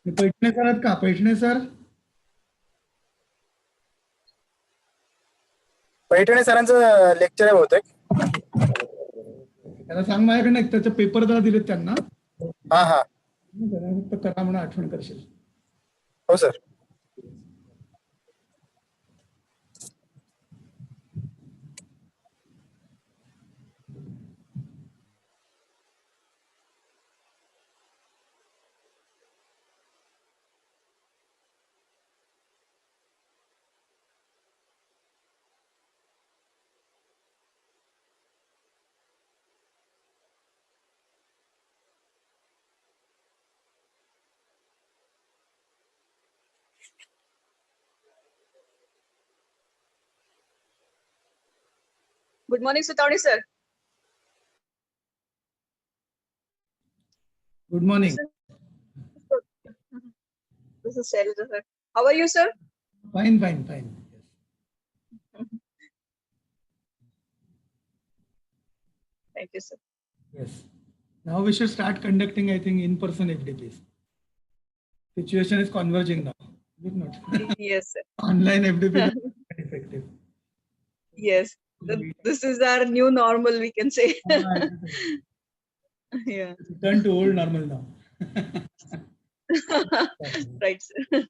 Paithane sir आहेत का? Paithane sir, Paithane सरांचं लेक्चर आहे बहुतेक. त्याला सांग माझ्याकडे एक त्याचे पेपर जरा दिलेत त्यांना, हा हा त्याला फक्त करा म्हणून आठवण करशील. हो sir. Good morning, Sutaone sir. Good morning. This is Shailja sir. How are you, sir? Fine fine fine. Thank you, sir. Yes. Now we should start conducting, I think, in-person FDPs. Situation is converging now. Did not. Yes, sir. Online FDPs are not effective. Yes. This is our new normal, we can say. Yeah. Turn to old normal now. Right, sir.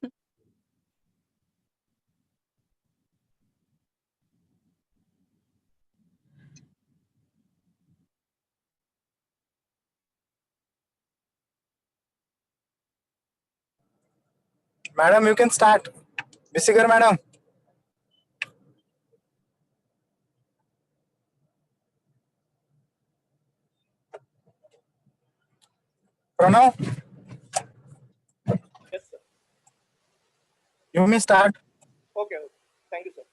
Madam, you can start. Visigar madam. Pranav, Yes, sir. you may start. Okay. Thank you, sir.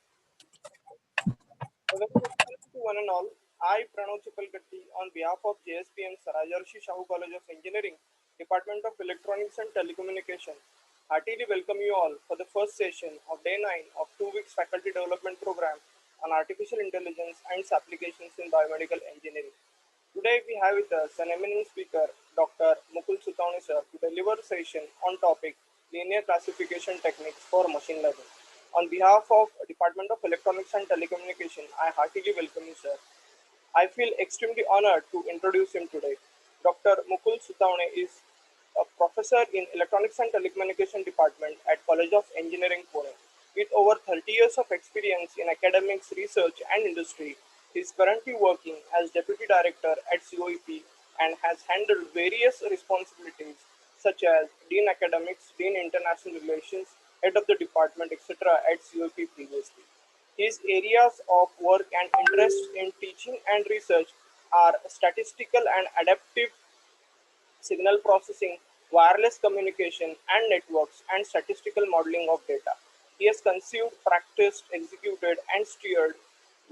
Welcome to one and all. I, Pranav Chipalkatti, on behalf of JSPM's Rajarshi Shahu College of Engineering, Department of Electronics and Telecommunication, heartily welcome you all for the first session of Day 9 of 2 weeks Faculty Development Program on Artificial Intelligence and its applications in Biomedical Engineering. Today we have with us an eminent speaker, Dr. Mukul Sutaone sir, to deliver a session on topic Linear Classification Techniques for Machine Learning. On behalf of Department of Electronics and Telecommunication, I heartily welcome you, sir. I feel extremely honored to introduce him today. Dr. Mukul Sutaone is a professor in Electronics and Telecommunication Department at College of Engineering, Pune. With over 30 years of experience in academics, research, and industry, he is currently working as Deputy Director at COEP and has handled various responsibilities such as Dean Academics, Dean International Relations, Head of the Department, etc. at COEP previously. His areas of work and interest in teaching and research are statistical and adaptive signal processing, wireless communication and networks, and statistical modeling of data. He has conceived, practiced, executed, and steered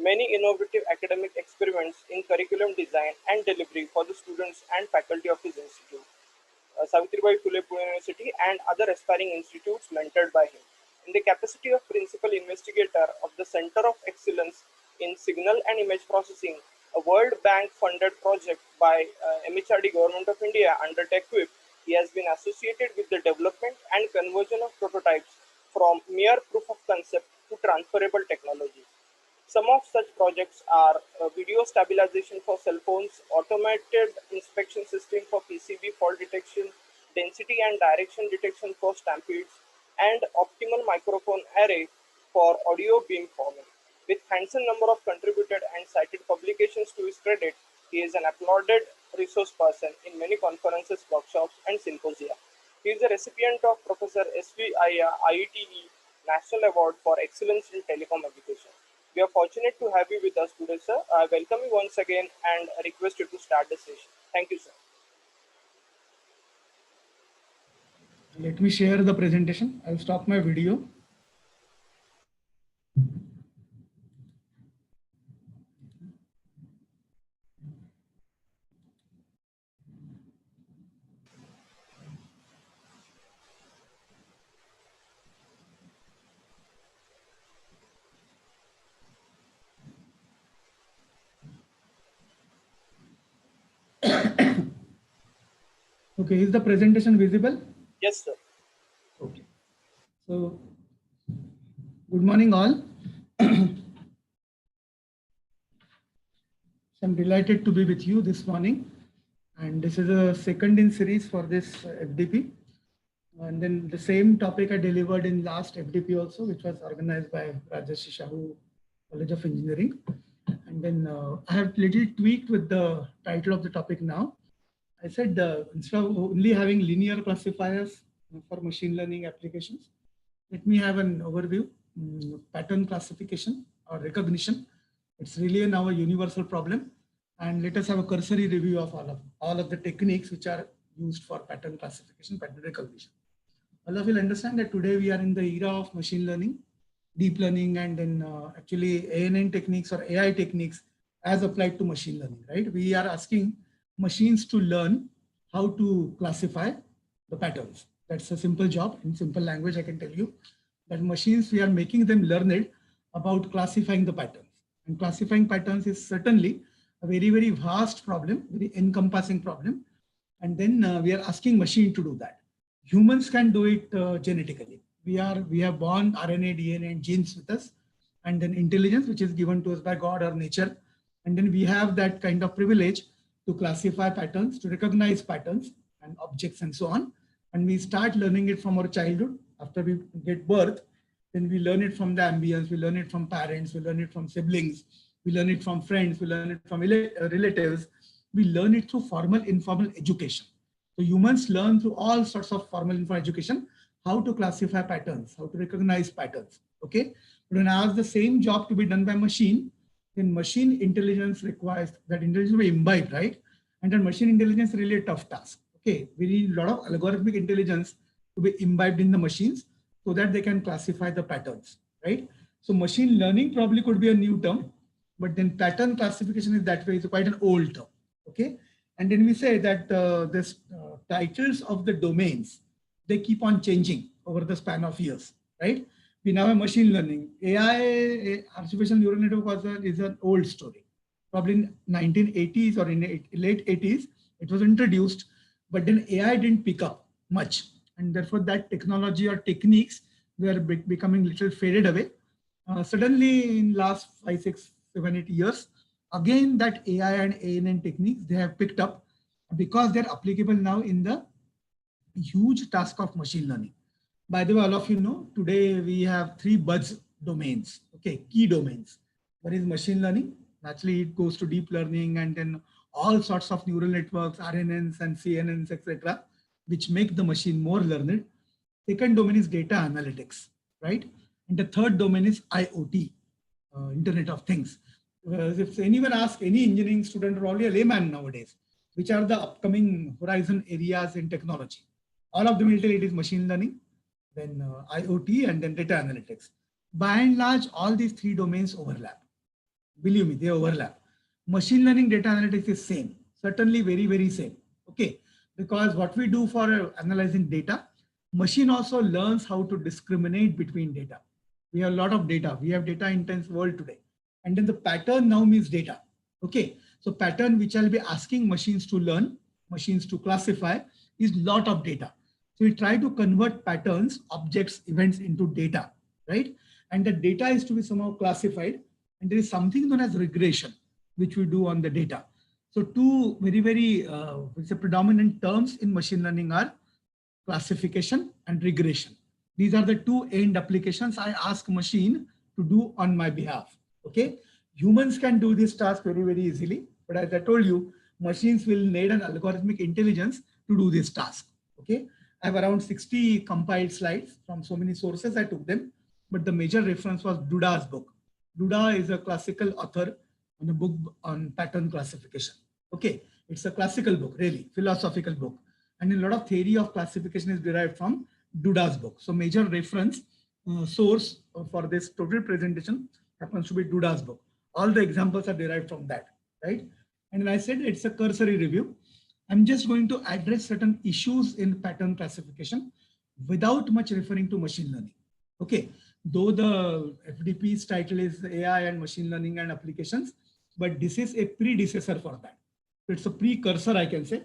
many innovative academic experiments in curriculum design and delivery for the students and faculty of his institute, Savitribai Phule Pune University, and other aspiring institutes mentored by him. In the capacity of principal investigator of the Center of Excellence in Signal and Image Processing, a World Bank funded project by MHRD Government of India under TechWhip, he has been associated with the development and conversion of prototypes from mere proof of concept to transferable technology. Some of such projects are video stabilization for cell phones, automated inspection system for PCB fault detection, density and direction detection for stampedes, and optimal microphone array for audio beamforming. With handsome number of contributed and cited publications to his credit, he is an applauded resource person in many conferences, workshops, and symposia. He is a recipient of Professor S.V. Iyer IETE National Award for Excellence in Telecom Education. We are fortunate to have you with us today, sir. I welcome you once again and request you to start the session. Thank you, sir. Let me share the presentation. I'll stop my video. Okay, is the presentation visible? Yes, sir. So, good morning, all. I'm delighted to be with you this morning. And this is a second in series for this FDP. And then the same topic I delivered in last FDP also, which was organized by Rajarshi Shahu College of Engineering. And then I have little tweaked with the title of the topic now. I said instead of only having linear classifiers for machine learning applications, let me have an overview, pattern classification or recognition. It's really now a universal problem. And let us have a cursory review of all of the techniques which are used for pattern classification, pattern recognition. All of you will understand that today we are in the era of machine learning, deep learning, and then actually ANN techniques or AI techniques as applied to machine learning, right? We are asking machines to learn how to classify the patterns. That's a simple job. In simple language, I can tell you that machines, we are making them learn it about classifying the patterns. And classifying patterns is certainly a very, very vast problem, very encompassing problem. And then we are asking machine to do that. Humans can do it genetically. We have born RNA, DNA, and genes with us, and then intelligence, which is given to us by God or nature. And then we have that kind of privilege to classify patterns, to recognize patterns and objects and so on. And we start learning it from our childhood. After we get birth, then we learn it from the ambience, we learn it from parents, we learn it from siblings, we learn it from friends, we learn it from relatives. We learn it through formal, informal education. So humans learn through all sorts of formal, informal education how to classify patterns, how to recognize patterns. Okay, but when I ask the same job to be done by machine, then machine intelligence requires that intelligence to be imbibed, right? And then machine intelligence is really a tough task. Okay, we need a lot of algorithmic intelligence to be imbibed in the machines so that they can classify the patterns, right? So machine learning probably could be a new term, but then pattern classification is that way, is quite an old term. Okay, and then we say that this titles of the domains, they keep on changing over the span of years, right? We now have machine learning. AI, artificial neural network, is an old story. Probably in 1980s or in late 80s, it was introduced, but then AI didn't pick up much. And therefore that technology or techniques were becoming little faded away. Suddenly in last 5, 6, 7, 8 years, again that AI and ANN techniques, they have picked up because they're applicable now in the huge task of machine learning. By the way, all of you know, today we have 3 buzz domains, okay, key domains. One is machine learning. Naturally, it goes to deep learning and then all sorts of neural networks, RNNs and CNNs, etc., which make the machine more learned. Second domain is data analytics, right? And the third domain is IoT, Internet of Things. If anyone asks any engineering student or only a layman nowadays, which are the upcoming horizon areas in technology, all of them will tell it is machine learning, then IoT, and then data analytics. By and large, all these 3 domains overlap. Believe me, they overlap. Machine learning, data analytics is same, certainly very, very same. Okay, because what we do for analyzing data, machine also learns how to discriminate between data. We have a lot of data. We have data intense world today. And then the pattern now means data. Okay, so pattern which I'll be asking machines to learn, machines to classify, is lot of data. So we try to convert patterns, objects, events into data, right? And the data is to be somehow classified. And there is something known as regression, which we do on the data. So 2 very, very predominant terms in machine learning are classification and regression. These are the 2 end applications I ask machine to do on my behalf. Okay, humans can do this task very, very easily. But as I told you, machines will need an algorithmic intelligence to do this task. Okay, I have around 60 compiled slides from so many sources. I took them, but the major reference was Duda's book. Duda is a classical author on a book on pattern classification. Okay, it's a classical book, really, philosophical book. And a lot of theory of classification is derived from Duda's book. So major reference source for this total presentation happens to be Duda's book. All the examples are derived from that, right? And I said it's a cursory review. I'm just going to address certain issues in pattern classification without much referring to machine learning. Okay, though the FDP's title is AI and machine learning and applications, but this is a predecessor for that. So it's a precursor, I can say.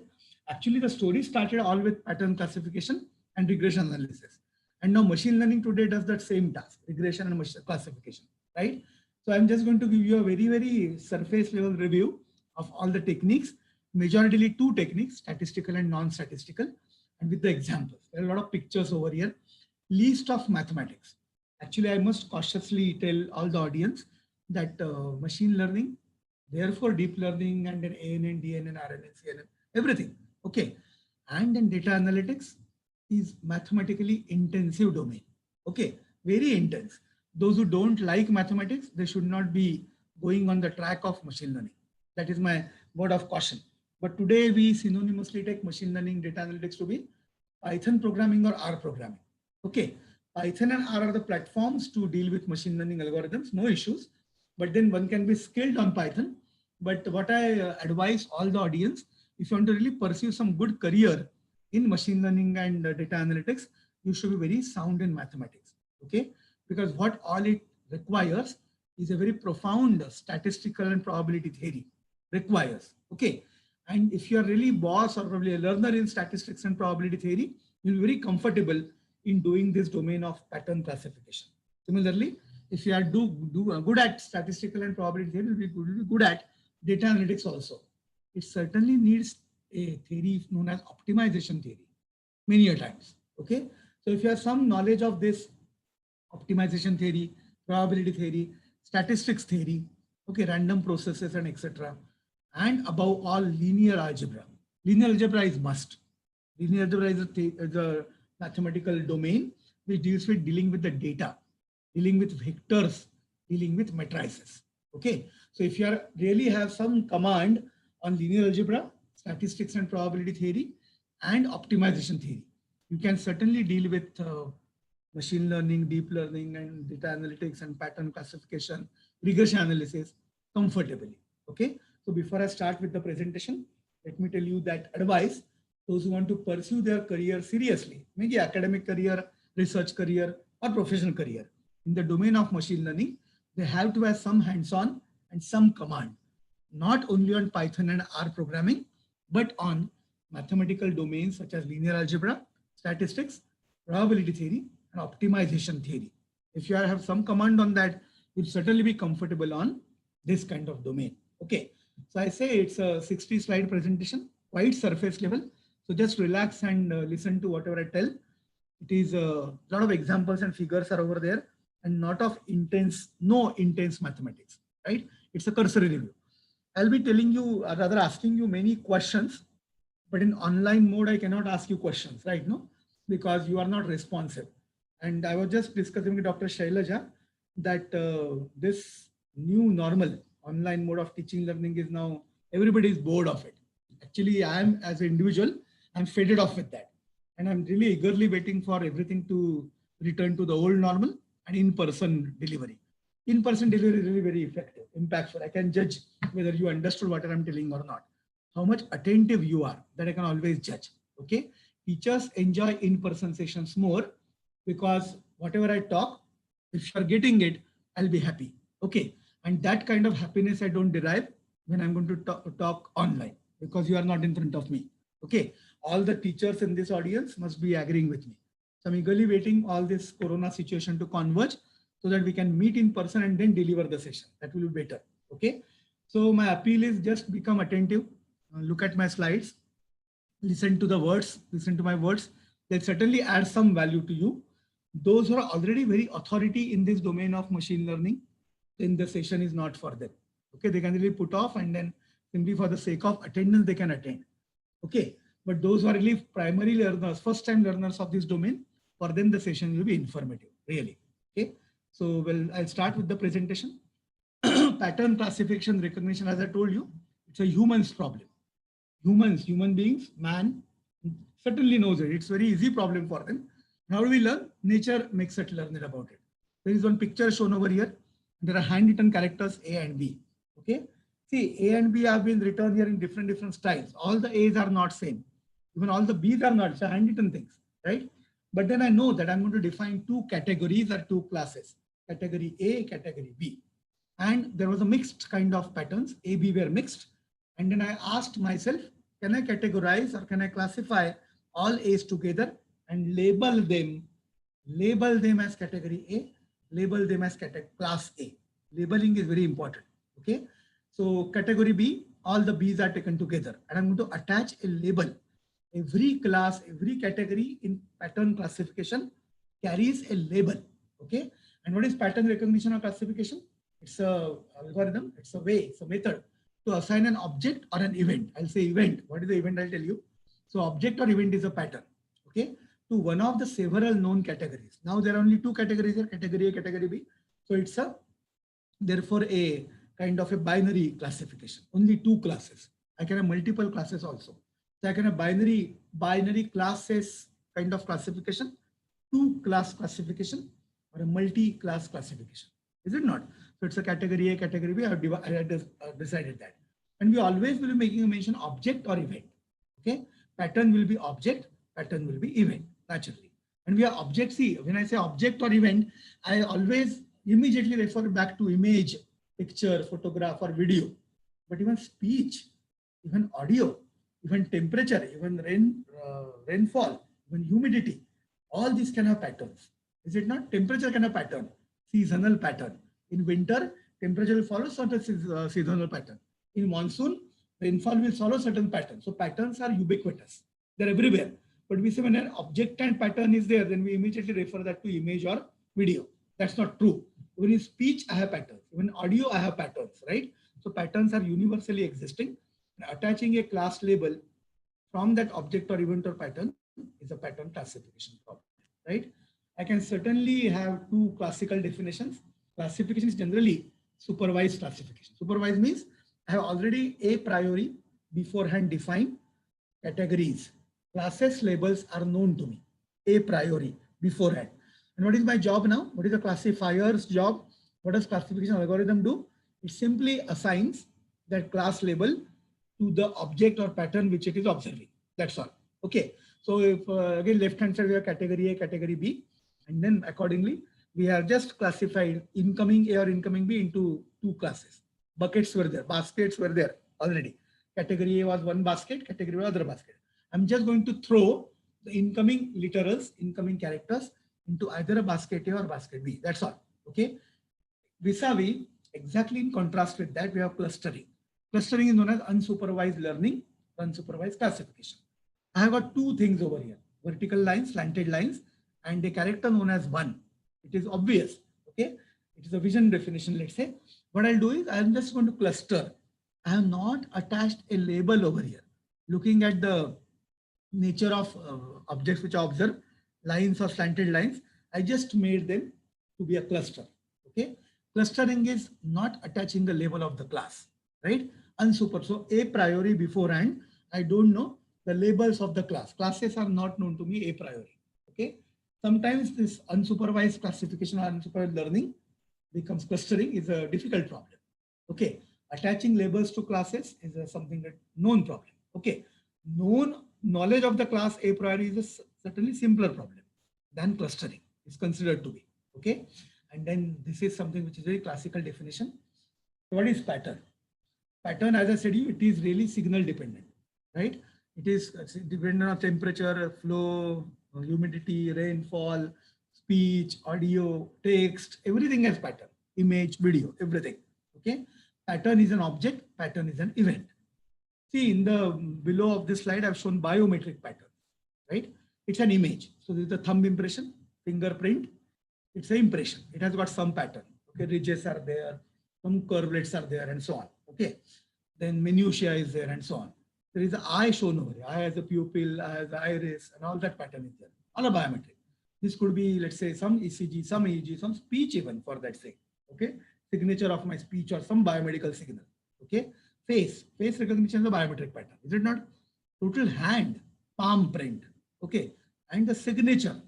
Actually, the story started all with pattern classification and regression analysis. And now machine learning today does that same task, regression and machine classification, right? So I'm just going to give you a very, very surface level review of all the techniques, majorly two techniques, statistical and non-statistical, and with the examples. There are a lot of pictures over here. Least of mathematics. Actually, I must cautiously tell all the audience that machine learning, therefore deep learning, and then ANN, DNN, RNN, CNN, everything, okay. And then data analytics is mathematically intensive domain, okay, very intense. Those who don't like mathematics, they should not be going on the track of machine learning. That is my word of caution. But today we synonymously take machine learning, data analytics to be Python programming or R programming. Okay, Python and R are the platforms to deal with machine learning algorithms, no issues. But then one can be skilled on Python. But what I advise all the audience, if you want to really pursue some good career in machine learning and data analytics, you should be very sound in mathematics. Okay, because what all it requires is a very profound statistical and probability theory requires. Okay, and if you are really boss or probably a learner in statistics and probability theory, you'll be very comfortable in doing this domain of pattern classification. Similarly, if you are good at statistical and probability theory, you'll be good at data analytics also. It certainly needs a theory known as optimization theory many a times. Okay, so if you have some knowledge of this optimization theory, probability theory, statistics theory, okay, random processes and etc. And above all, linear algebra. Linear algebra is must. Linear algebra is a mathematical domain which deals with dealing with the data, dealing with vectors, dealing with matrices. Okay, so if you really have some command on linear algebra, statistics and probability theory, and optimization theory, you can certainly deal with machine learning, deep learning, and data analytics and pattern classification, regression analysis comfortably. Okay, so before I start with the presentation, let me tell you that advice, those who want to pursue their career seriously, maybe academic career, research career, or professional career in the domain of machine learning, they have to have some hands-on and some command, not only on Python and R programming, but on mathematical domains such as linear algebra, statistics, probability theory, and optimization theory. If you have some command on that, you'll certainly be comfortable on this kind of domain. Okay, so I say it's a 60 slide presentation, quite surface level. So just relax and listen to whatever I tell. It is a lot of examples and figures are over there and not of intense, no intense mathematics, right? It's a cursory review. I'll be telling you, or rather asking you many questions, but in online mode, I cannot ask you questions, right? No, because you are not responsive. And I was just discussing with Dr. Shailaja that this new normal online mode of teaching learning is now, everybody is bored of it. Actually, I am as an individual, I'm faded off with that. And I'm really eagerly waiting for everything to return to the old normal and in-person delivery. In-person delivery is really very effective, impactful. I can judge whether you understood what I'm telling or not. How much attentive you are, that I can always judge. Okay, teachers enjoy in-person sessions more because whatever I talk, if you're getting it, I'll be happy. Okay, and that kind of happiness I don't derive when I'm going to talk online because you are not in front of me. Okay, all the teachers in this audience must be agreeing with me. So I'm eagerly waiting all this corona situation to converge so that we can meet in person and then deliver the session. That will be better. Okay, so my appeal is just become attentive, look at my slides, listen to the words, listen to my words. They'll certainly add some value to you. Those who are already very authority in this domain of machine learning, then the session is not for them. Okay, they can really put off and then simply for the sake of attendance, they can attend. Okay, but those who are really primary learners, first time learners of this domain, for them the session will be informative, really. Okay, so well, I'll start with the presentation. Pattern classification recognition, as I told you, it's a human's problem. Human beings, man, certainly knows it. It's a very easy problem for them. How do we learn? Nature makes us learn about it. There is one picture shown over here. There are handwritten characters A and B. Okay. See, A and B have been written here in different styles. All the A's are not same. Even all the B's are not. So handwritten things, right? But then I know that I'm going to define two categories or two classes. Category A, category B. And there was a mixed kind of patterns. A, B were mixed. And then I asked myself, can I categorize or can I classify all A's together and label them label them as category A, label them as class A. Labeling is very important. Okay. So category B, all the B's are taken together, and I'm going to attach a label. Every class, every category in pattern classification carries a label. Okay. And what is pattern recognition or classification? It's a algorithm, it's a way, it's a method to assign an object or an event. I'll say event. What is the event? I'll tell you. So object or event is a pattern. Okay. To one of the several known categories. Now there are only two categories here, category A, category B. So it's therefore a kind of a binary classification. Only two classes. I can have multiple classes also. So I can have binary classes kind of classification, two class classification, or a multi-class classification. Is it not? So it's a category A, category B. I have decided that. And we always will be making a mention object or event. Okay. Pattern will be object, pattern will be event, naturally. And we are object. See, when I say object or event, I always immediately refer back to image, picture, photograph, or video. But even speech, even audio, even temperature, even rainfall, even humidity, all these can have patterns. Is it not? Temperature can have pattern, seasonal pattern. In winter, temperature will follow certain seasonal pattern. In monsoon, rainfall will follow certain pattern. So patterns are ubiquitous. They're everywhere. But we say when an object and pattern is there, then we immediately refer that to image or video. That's not true. Even in speech, I have patterns. Even audio, I have patterns, right? So patterns are universally existing. And attaching a class label from that object or event or pattern is a pattern classification problem, right? I can certainly have two classical definitions. Classification is generally supervised classification. Supervised means I have already a priori beforehand defined categories. Classes labels are known to me a priori beforehand. And what is my job now? What is the classifier's job? What does classification algorithm do? It simply assigns that class label to the object or pattern which it is observing. That's all. Okay. So if again left hand side we have category A, category B, and then accordingly we have just classified incoming A or incoming B into two classes. Buckets were there, baskets were there already. Category A was one basket, category B was other basket. I'm just going to throw the incoming literals, incoming characters into either a basket A or basket B. That's all. Okay. Vis-a-vis, exactly in contrast with that, we have clustering. Clustering is known as unsupervised learning, unsupervised classification. I have got two things over here, vertical lines, slanted lines, and a character known as one. It is obvious. Okay. It is a vision definition, let's say. What I'll do is I'm just going to cluster. I have not attached a label over here. Looking at the nature of objects which I observe, lines or slanted lines, I just made them to be a cluster. Okay. Clustering is not attaching the label of the class, right? Unsuper. So a priori beforehand, I don't know the labels of the class. Classes are not known to me a priori. Okay. Sometimes this unsupervised classification or unsupervised learning becomes clustering is a difficult problem. Okay. Attaching labels to classes is something that known problem. Okay. Known knowledge of the class a priori is a certainly simpler problem than clustering is considered to be. Okay. And then this is something which is very classical definition. What is pattern? Pattern, as I said, it is really signal dependent, right? It is dependent on temperature, flow, humidity, rainfall, speech, audio, text, everything has pattern, image, video, everything. Okay. Pattern is an object, pattern is an event. See, in the below of this slide, I've shown biometric pattern, right? It's an image. So this is the thumb impression, fingerprint. It's an impression. It has got some pattern. Okay, ridges are there, some curvelets are there, and so on. Okay, then minutiae is there, and so on. There is an eye shown over here. Eye has a pupil, eye has an iris, and all that pattern is there. All a biometric. This could be, let's say, some ECG, some EEG, some speech even for that sake. Okay, signature of my speech or some biomedical signal. Okay, face recognition is a biometric pattern. Is it not? Total hand, palm print. Okay, and the signature,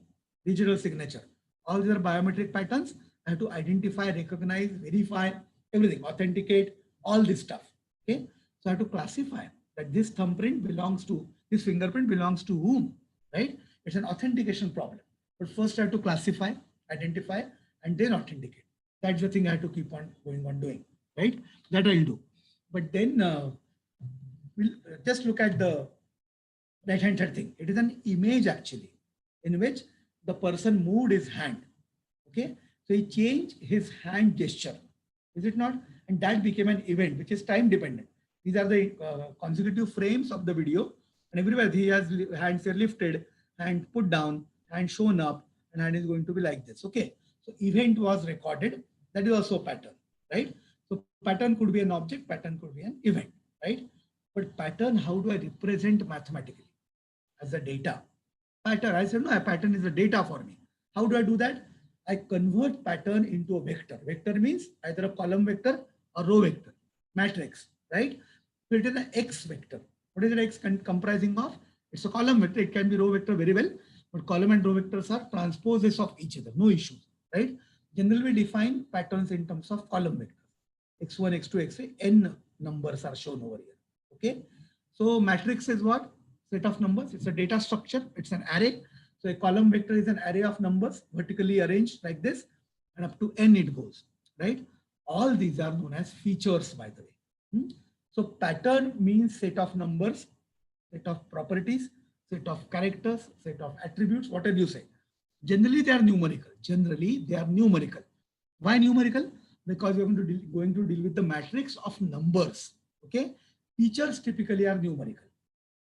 digital signature. All these are biometric patterns. I have to identify, recognize, verify, everything, authenticate, all this stuff. Okay. So I have to classify that this thumbprint belongs to, this fingerprint belongs to whom, right? It's an authentication problem. But first I have to classify, identify, and then authenticate. That's the thing I have to keep on going on doing, right? That I'll do. But then we'll just look at the right-hand side thing. It is an image actually, in which the person moved his hand. Okay, so he changed his hand gesture. Is it not? And that became an event, which is time dependent. These are the consecutive frames of the video, and everywhere he has hands are lifted, hand put down, hand shown up, and hand is going to be like this. Okay, so event was recorded. That is also a pattern, right? So pattern could be an object, pattern could be an event, right? But pattern, how do I represent mathematically as a data? Pattern, I said, no, a pattern is a data for me. How do I do that? I convert pattern into a vector. Vector means either a column vector or row vector, matrix, right? So it is an X vector. What is the X comprising of? It's a column vector. It can be row vector very well, but column and row vectors are transposes of each other. No issues, right? Generally, we define patterns in terms of column vectors. X1, X2, X3, N numbers are shown over here. Okay. So matrix is what? Set of numbers. It's a data structure. It's an array. So a column vector is an array of numbers vertically arranged like this, and up to N it goes, right? All these are known as features, by the way. So pattern means set of numbers, set of properties, set of characters, set of attributes, whatever you say. Generally, they are numerical. Generally, they are numerical. Why numerical? Because we're going to deal with the matrix of numbers. Okay. Features typically are numerical.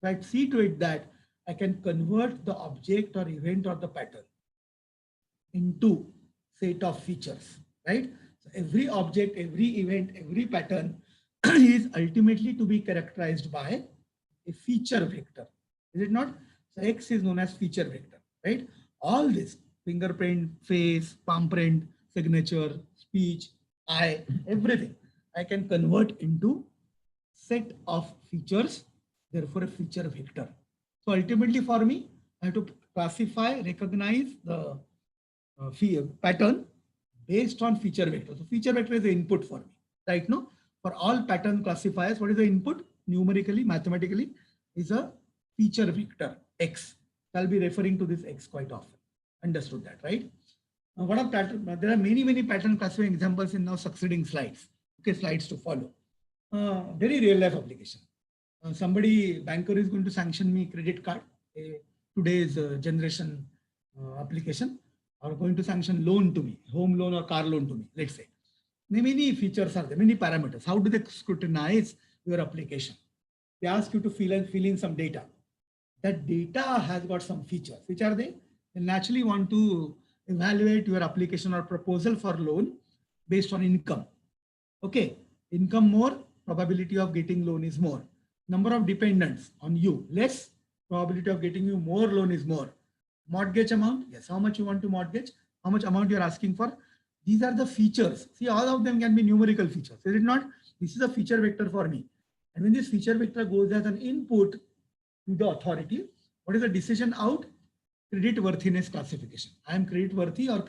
So I see to it that I can convert the object or event or the pattern into set of features, right? So every object, every event, every pattern is ultimately to be characterized by a feature vector. Is it not? So X is known as feature vector, right? All this, fingerprint, face, palm print, signature, speech, eye, everything, I can convert into set of features, therefore a feature vector. So ultimately for me, I have to classify, recognize the pattern based on feature vector. So feature vector is the input for me, right? No, for all pattern classifiers, what is the input? Numerically, mathematically, is a feature vector X. I'll be referring to this X quite often. Understood that, right? Now, what are pattern? There are many pattern classifying examples in now succeeding slides. Okay, slides to follow. Very real life application. Somebody, banker is going to sanction me credit card, today's generation application, or going to sanction loan to me, home loan or car loan to me, let's say. Many features are there, many parameters. How do they scrutinize your application? They ask you to fill in some data. That data has got some features. Which are they? They naturally want to evaluate your application or proposal for loan based on income. Okay, income more, probability of getting loan is more. Number of dependents on you, less, probability of getting you more loan is more. Mortgage amount, yes, how much you want to mortgage, how much amount you're asking for. These are the features. See, all of them can be numerical features. Is it not? This is a feature vector for me. And when this feature vector goes as an input to the authority, what is the decision out? Credit worthiness classification. I am credit worthy or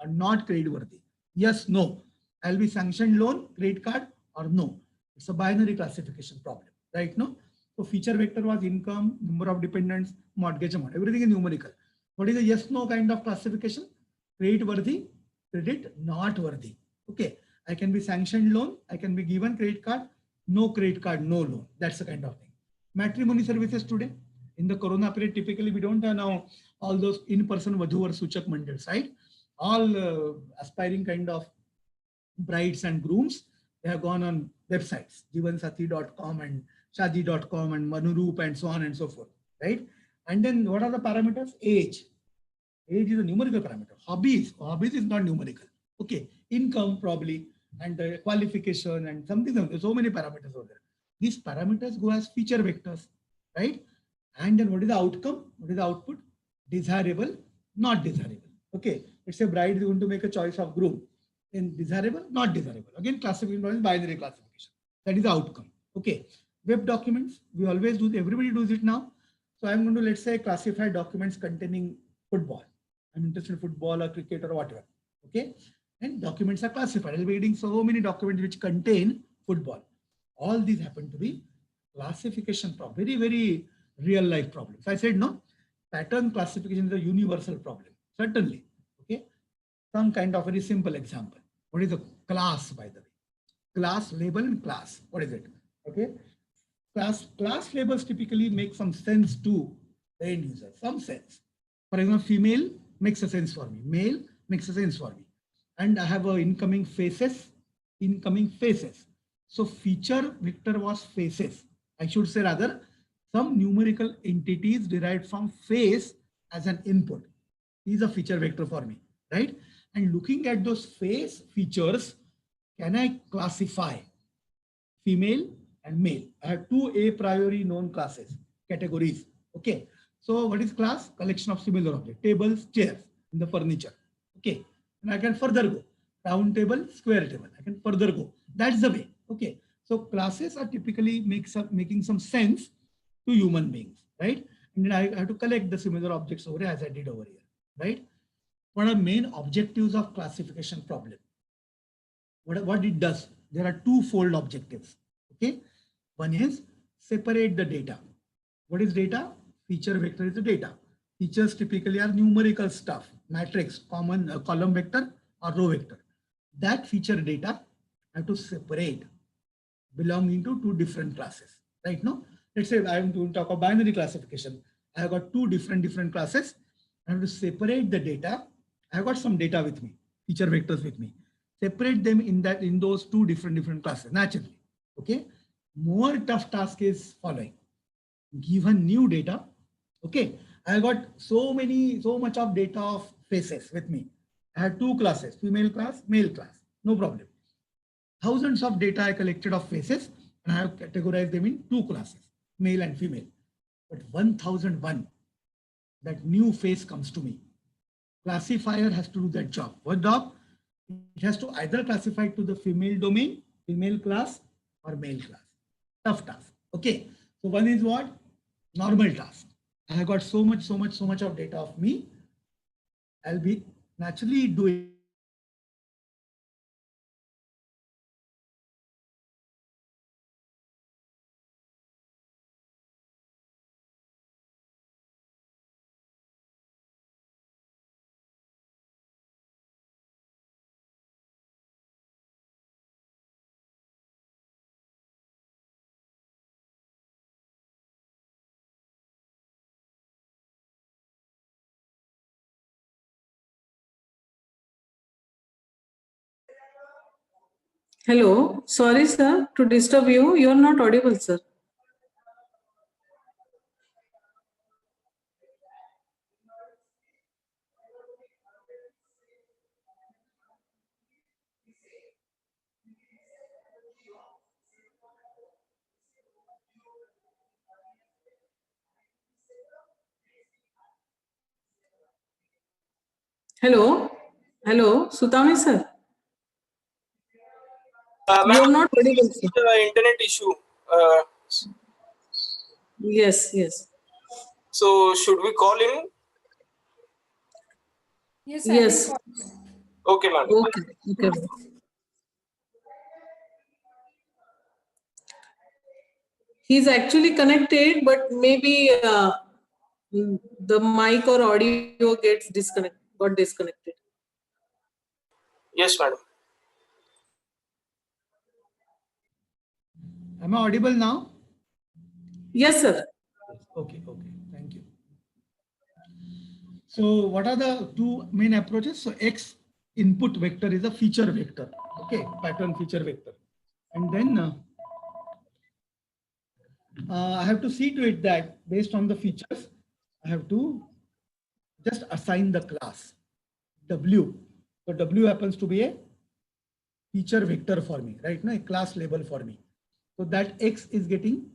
not credit worthy. Yes, no. I'll be sanctioned loan, credit card, or no. It's a binary classification problem, right? No. So feature vector was income, number of dependents, mortgage amount. Everything is numerical. What is a yes, no kind of classification? Credit worthy, credit not worthy. Okay. I can be sanctioned loan. I can be given credit card, no credit card, no loan. That's the kind of thing. Matrimony services today. In the Corona period, typically we don't have now all those in-person Vadhu or Suchak mandals, right? All aspiring kind of brides and grooms, they have gone on websites, jivansathi.com and shadi.com and Manuroop and so on and so forth, right? And then what are the parameters? Age. Age is a numerical parameter. Hobbies is not numerical. Okay, income probably, and qualification and something. There's so many parameters over there. These parameters go as feature vectors, right? And then what is the outcome? What is the output? Desirable, not desirable. Okay, let's say bride is going to make a choice of groom. In desirable, not desirable. Again, classification is binary classification. That is the outcome. Okay, web documents, we always do, everybody does it now. So I'm going to, let's say, classify documents containing football. I'm interested in football or cricket or whatever. Okay, and documents are classified. I'll be reading so many documents which contain football. All these happen to be classification problem. Very real life problems. I said no, pattern classification is a universal problem. Certainly. Okay, some kind of very simple example. What is a class, by the way? Class, label, and class. What is it? Okay, class labels typically make some sense to the end user. Some sense. For example, female makes a sense for me. Male makes a sense for me. And I have a incoming faces. So feature vector was faces. I should say rather some numerical entities derived from face as an input. Is a feature vector for me, right? And looking at those face features, can I classify female and male? I have two a priori known classes, categories. Okay. So what is class? Collection of similar objects, tables, chairs in the furniture. Okay. And I can further go. Round table, square table. I can further go. That's the way. Okay. So classes are typically making some sense to human beings, right? And then I have to collect the similar objects over here as I did over here, right? What are main objectives of classification problem? What it does? There are two-fold objectives. Okay. One is separate the data. What is data? Feature vector is the data. Features typically are numerical stuff, matrix, common column vector or row vector. That feature data I have to separate belonging to two different classes. Right now, let's say I am going to talk about binary classification. I have got two different classes. I have to separate the data. I have got some data with me, feature vectors with me. Separate them in those two different classes naturally. Okay. More tough task is following. Given new data, okay, I got so much of data of faces with me. I had two classes, female class, male class, no problem. Thousands of data I collected of faces and I have categorized them in two classes, male and female. But 1001, that new face comes to me. Classifier has to do that job. What job? It has to either classify to the female domain, female class, or male class. Tough task. Okay. So one is what? Normal task. I have got so much of data of me. I'll be naturally doing Hello, sorry sir to disturb you. You are not audible, sir. Hello, hello, Sutaone sir. You are Ma'am, not audible, sir. internet issue. Yes, yes. So should we call him? Yes, Yes. Okay, ma'am. Okay. Okay. He's actually connected, but maybe the mic or audio got disconnected. Yes, madam. Am I audible now? Yes, sir. Okay, thank you. So what are the two main approaches? So X input vector is a feature vector, okay, pattern feature vector. And then I have to see to it that based on the features, I have to just assign the class W. So W happens to be a feature vector for me, right? No, a class label for me. So that X is getting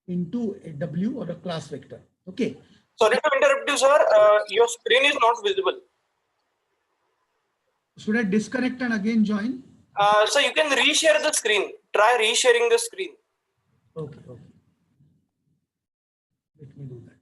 into a W or a class vector. Okay. Sorry to interrupt you, sir. Your screen is not visible. Should I disconnect and again join? So you can reshare the screen. Try resharing the screen. Okay. Let me do that.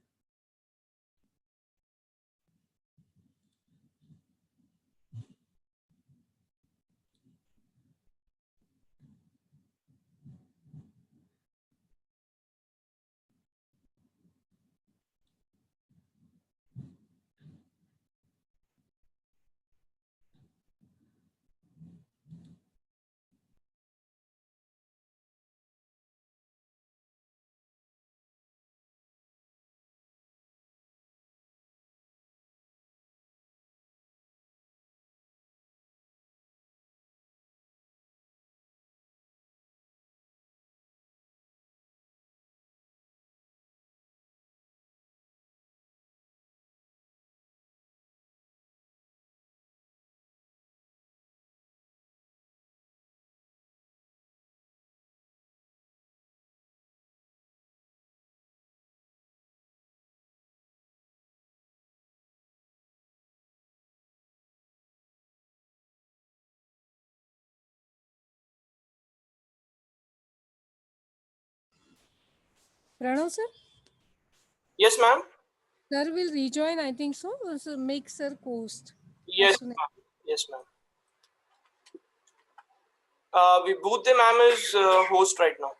Pranav sir? Yes, ma'am. Sir will rejoin, I think so. So make sir host. Yes, As soon as- ma'am. Yes, ma'am. Vibhuti ma'am is host right now.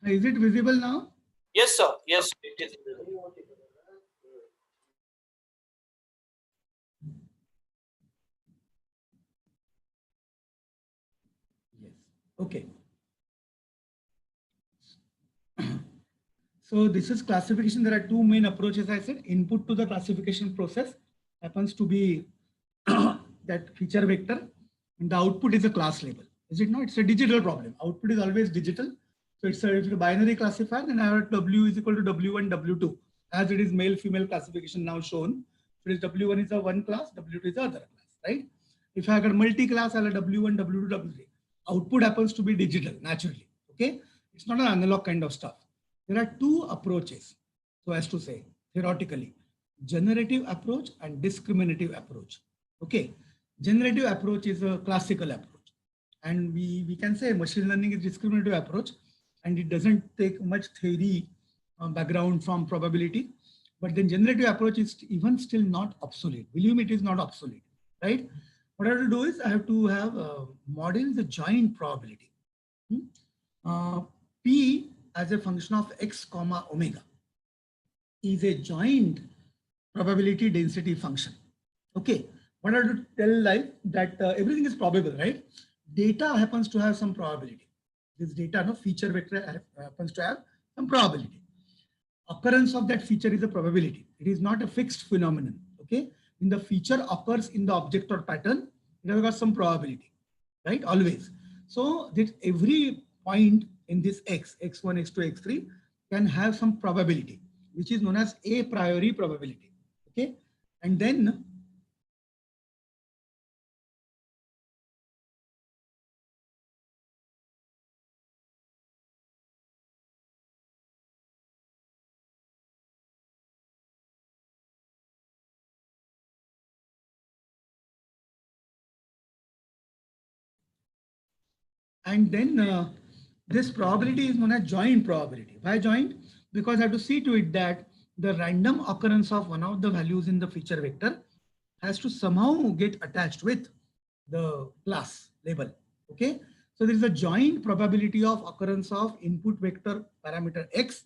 Is it visible now? Yes, sir. Yes, it is. Yes. Okay. So this is classification. There are two main approaches. I said input to the classification process happens to be that feature vector, and the output is a class label. Is it not? It's a digital problem. Output is always digital. So it's a binary classifier. Then I have W is equal to W1, W2, as it is male female classification now shown. So it is W1 is a one class, W2 is the other class, right? If I got multi-class, I'll have W1, W2, W3. Output happens to be digital naturally. Okay, it's not an analog kind of stuff. There are two approaches, so as to say, theoretically, generative approach and discriminative approach. Okay, generative approach is a classical approach, and we can say machine learning is discriminative approach, and it doesn't take much theory background from probability. But then generative approach is even still not obsolete. Believe me, it is not obsolete, right? What I have to do is I have to have model the joint probability. P as a function of x comma omega is a joint probability density function. Okay, what I have to tell like that everything is probable, right? Data happens to have some probability. This data, no feature vector happens to have some probability. Occurrence of that feature is a probability. It is not a fixed phenomenon. Okay, when the feature occurs in the object or pattern, it has got some probability, right? Always. So that every point in this x1, x2, x3 can have some probability, which is known as a priori probability. Okay, and then this probability is known as joint probability. Why joint? Because I have to see to it that the random occurrence of one of the values in the feature vector has to somehow get attached with the class label. Okay, so there is a joint probability of occurrence of input vector parameter x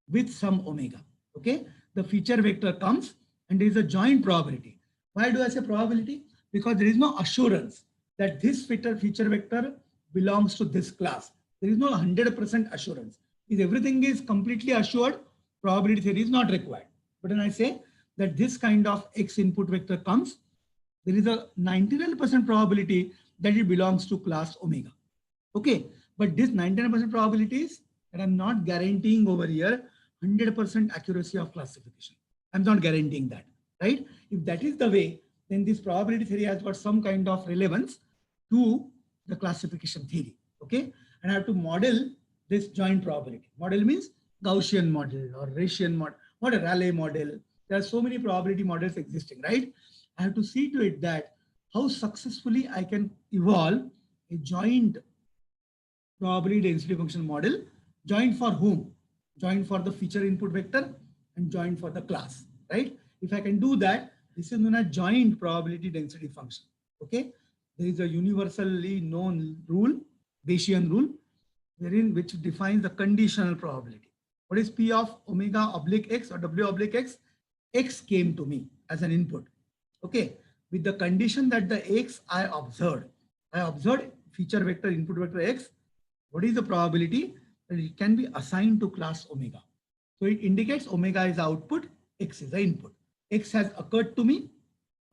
with some omega. Okay, the feature vector comes and there is a joint probability. Why do I say probability? Because there is no assurance that this feature vector belongs to this class. There is no 100% assurance. If everything is completely assured, probability theory is not required. But when I say that this kind of x input vector comes, there is a 99% probability that it belongs to class omega. Okay, but this 99% probabilities that I'm not guaranteeing over here 100% accuracy of classification. I'm not guaranteeing that, right? If that is the way, then this probability theory has got some kind of relevance to the classification theory. Okay, and I have to model this joint probability. Model means Gaussian model or Rayleigh model, what a Rayleigh model. There are so many probability models existing, right? I have to see to it that how successfully I can evolve a joint probability density function model. Joint for whom? Joint for the feature input vector and joint for the class, right? If I can do that, this is known as joint probability density function. Okay, there is a universally known rule, Bayesian rule, wherein which defines the conditional probability. What is P of omega oblique X or W oblique X? X came to me as an input. Okay, with the condition that the X I observed feature vector, input vector X. What is the probability that it can be assigned to class omega? So it indicates omega is output, X is the input. X has occurred to me.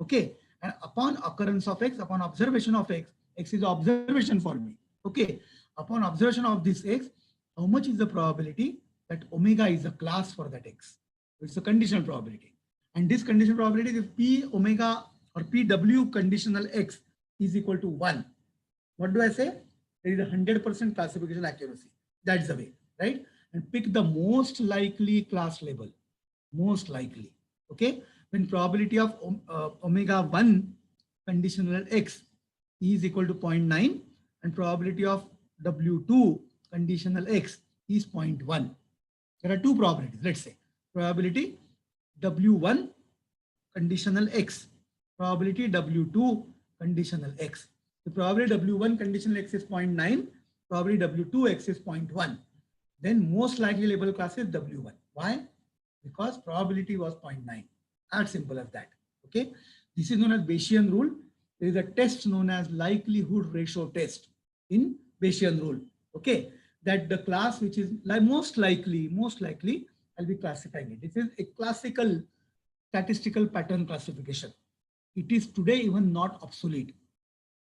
Okay, and upon occurrence of X, upon observation of X, X is observation for me. Okay, upon observation of this X, how much is the probability that omega is a class for that X? It's a conditional probability. And this conditional probability is P omega or PW conditional X is equal to 1. What do I say? There is a 100% classification accuracy. That's the way, right? And pick the most likely class label. Most likely. Okay. When probability of omega 1 conditional X is equal to 0.9 and probability of W2 conditional X is 0.1. There are two probabilities. Let's say probability W1 conditional X, probability W2 conditional X. The probability W1 conditional X is 0.9, probability W2X is 0.1. Then most likely label class is W1. Why? Because probability was 0.9. As simple as that. Okay. This is known as Bayesian rule. There is a test known as likelihood ratio test in Bayesian rule. Okay. That the class which is most likely, I'll be classifying it. This is a classical statistical pattern classification. It is today even not obsolete.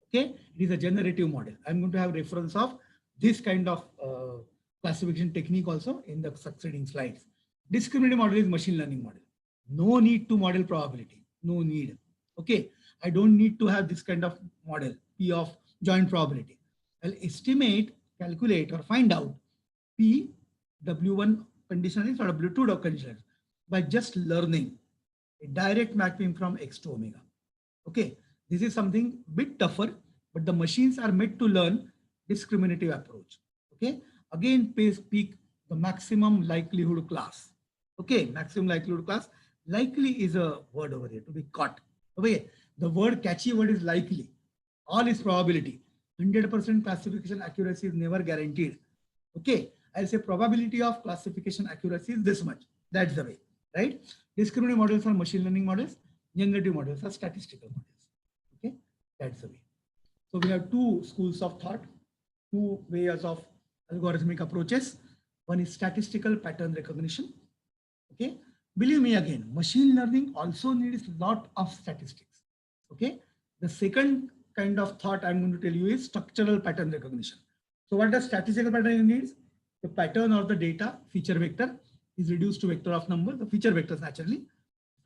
Okay, it is a generative model. I'm going to have reference of this kind of classification technique also in the succeeding slides. Discriminative model is machine learning model. No need to model probability. No need. Okay, I don't need to have this kind of model, P of joint probability. I'll estimate, calculate, or find out P, W1 conditional X or W2 conditional X by just learning a direct mapping from X to omega. Okay, this is something bit tougher, but the machines are made to learn discriminative approach. Okay, again, pick the maximum likelihood class. Okay, maximum likelihood class. Likely is a word over here to be caught. Okay, the word catchy word is likely. All is probability. 100% classification accuracy is never guaranteed. Okay, I'll say probability of classification accuracy is this much. That's the way, right? Discriminative models are machine learning models. Generative models are statistical models. Okay, that's the way. So we have two schools of thought, two ways of algorithmic approaches. One is statistical pattern recognition. Okay, believe me again, machine learning also needs a lot of statistics. Okay, the second kind of thought I'm going to tell you is structural pattern recognition. So what does statistical pattern needs? The pattern or the data feature vector is reduced to vector of number, the feature vectors naturally.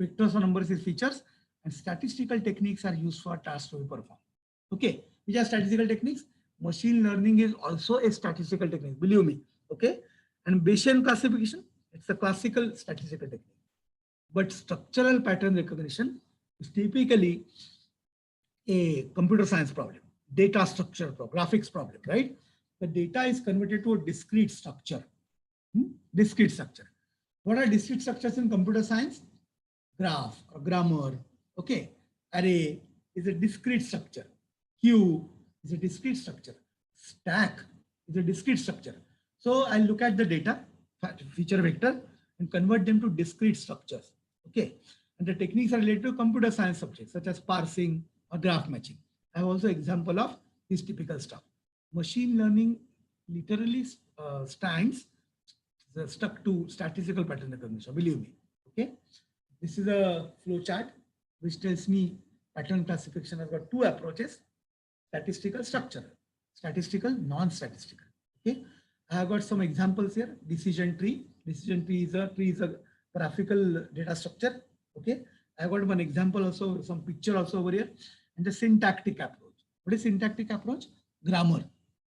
Vectors or numbers is features, and statistical techniques are used for tasks to be performed. Okay, which are statistical techniques? Machine learning is also a statistical technique, believe me. Okay, and Bayesian classification, it's a classical statistical technique. But structural pattern recognition is typically a computer science problem, data structure problem, graphics problem, right? The data is converted to a discrete structure. Discrete structure. What are discrete structures in computer science? Graph or grammar. Okay, array is a discrete structure. Queue is a discrete structure. Stack is a discrete structure. So I'll look at the data feature vector and convert them to discrete structures. Okay, and the techniques are related to computer science subjects such as parsing or graph matching. I have also example of this typical stuff. Machine learning literally stands stuck to statistical pattern recognition, believe me. Okay, this is a flow chart which tells me pattern classification has got two approaches: statistical, structural. statistical, non-statistical. Okay, I have got some examples here. Decision tree. Decision tree is a graphical data structure. Okay, I have got one example also, some picture also over here. And the syntactic approach. What is syntactic approach? Grammar.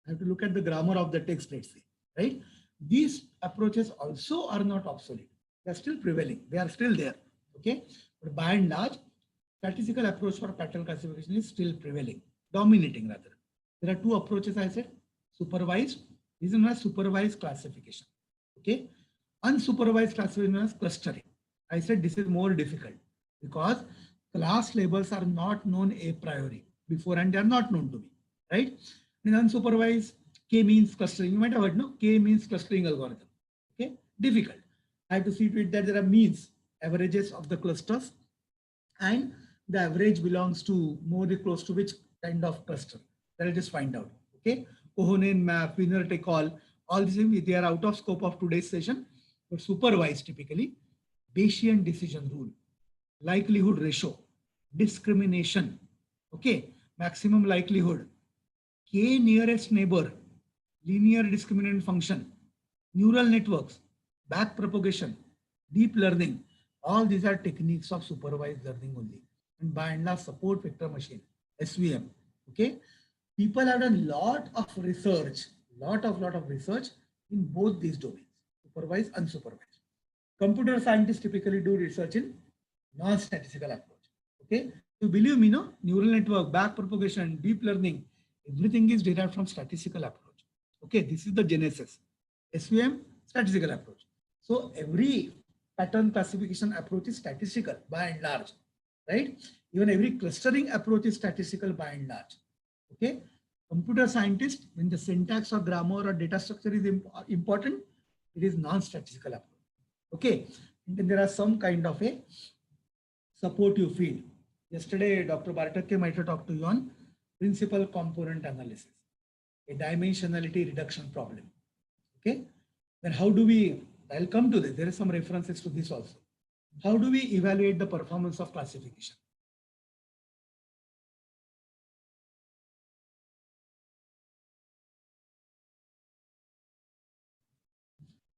I have to look at the grammar of the text, let's say, right? These approaches also are not obsolete. They are still prevailing. They are still there. Okay, but by and large, statistical approach for pattern classification is still prevailing, dominating rather. There are two approaches I said, supervised. This is known as supervised classification. Okay, unsupervised classification is clustering. I said this is more difficult because class labels are not known a priori before and they are not known to me, right? In unsupervised, K means clustering. You might have heard, no? K means clustering algorithm. Okay, difficult. I have to see to it that there are means, averages of the clusters, and the average belongs to more close to which kind of cluster. That I'll just find out. Okay, Kohonen map, winner take all these things, they are out of scope of today's session. But supervised typically, Bayesian decision rule, likelihood ratio, discrimination, okay, maximum likelihood, K nearest neighbor, linear discriminant function, neural networks, back propagation, deep learning, all these are techniques of supervised learning only. And by and large, support vector machine, SVM. Okay, people have done lot of research in both these domains, supervised, unsupervised. Computer scientists typically do research in non-statistical approach. Okay, so believe me, no, neural network, back propagation, deep learning, everything is derived from statistical approach. Okay, this is the genesis. SVM, statistical approach. So every pattern classification approach is statistical by and large, right? Even every clustering approach is statistical by and large. Okay, computer scientist, when the syntax or grammar or data structure is important, it is non-statistical approach. Okay, and then there are some kind of a supportive field. Yesterday, Dr. Bartak might have talked to you on principal component analysis, a dimensionality reduction problem. Okay, then how do we, I'll come to this, there is some references to this also. How do we evaluate the performance of classification?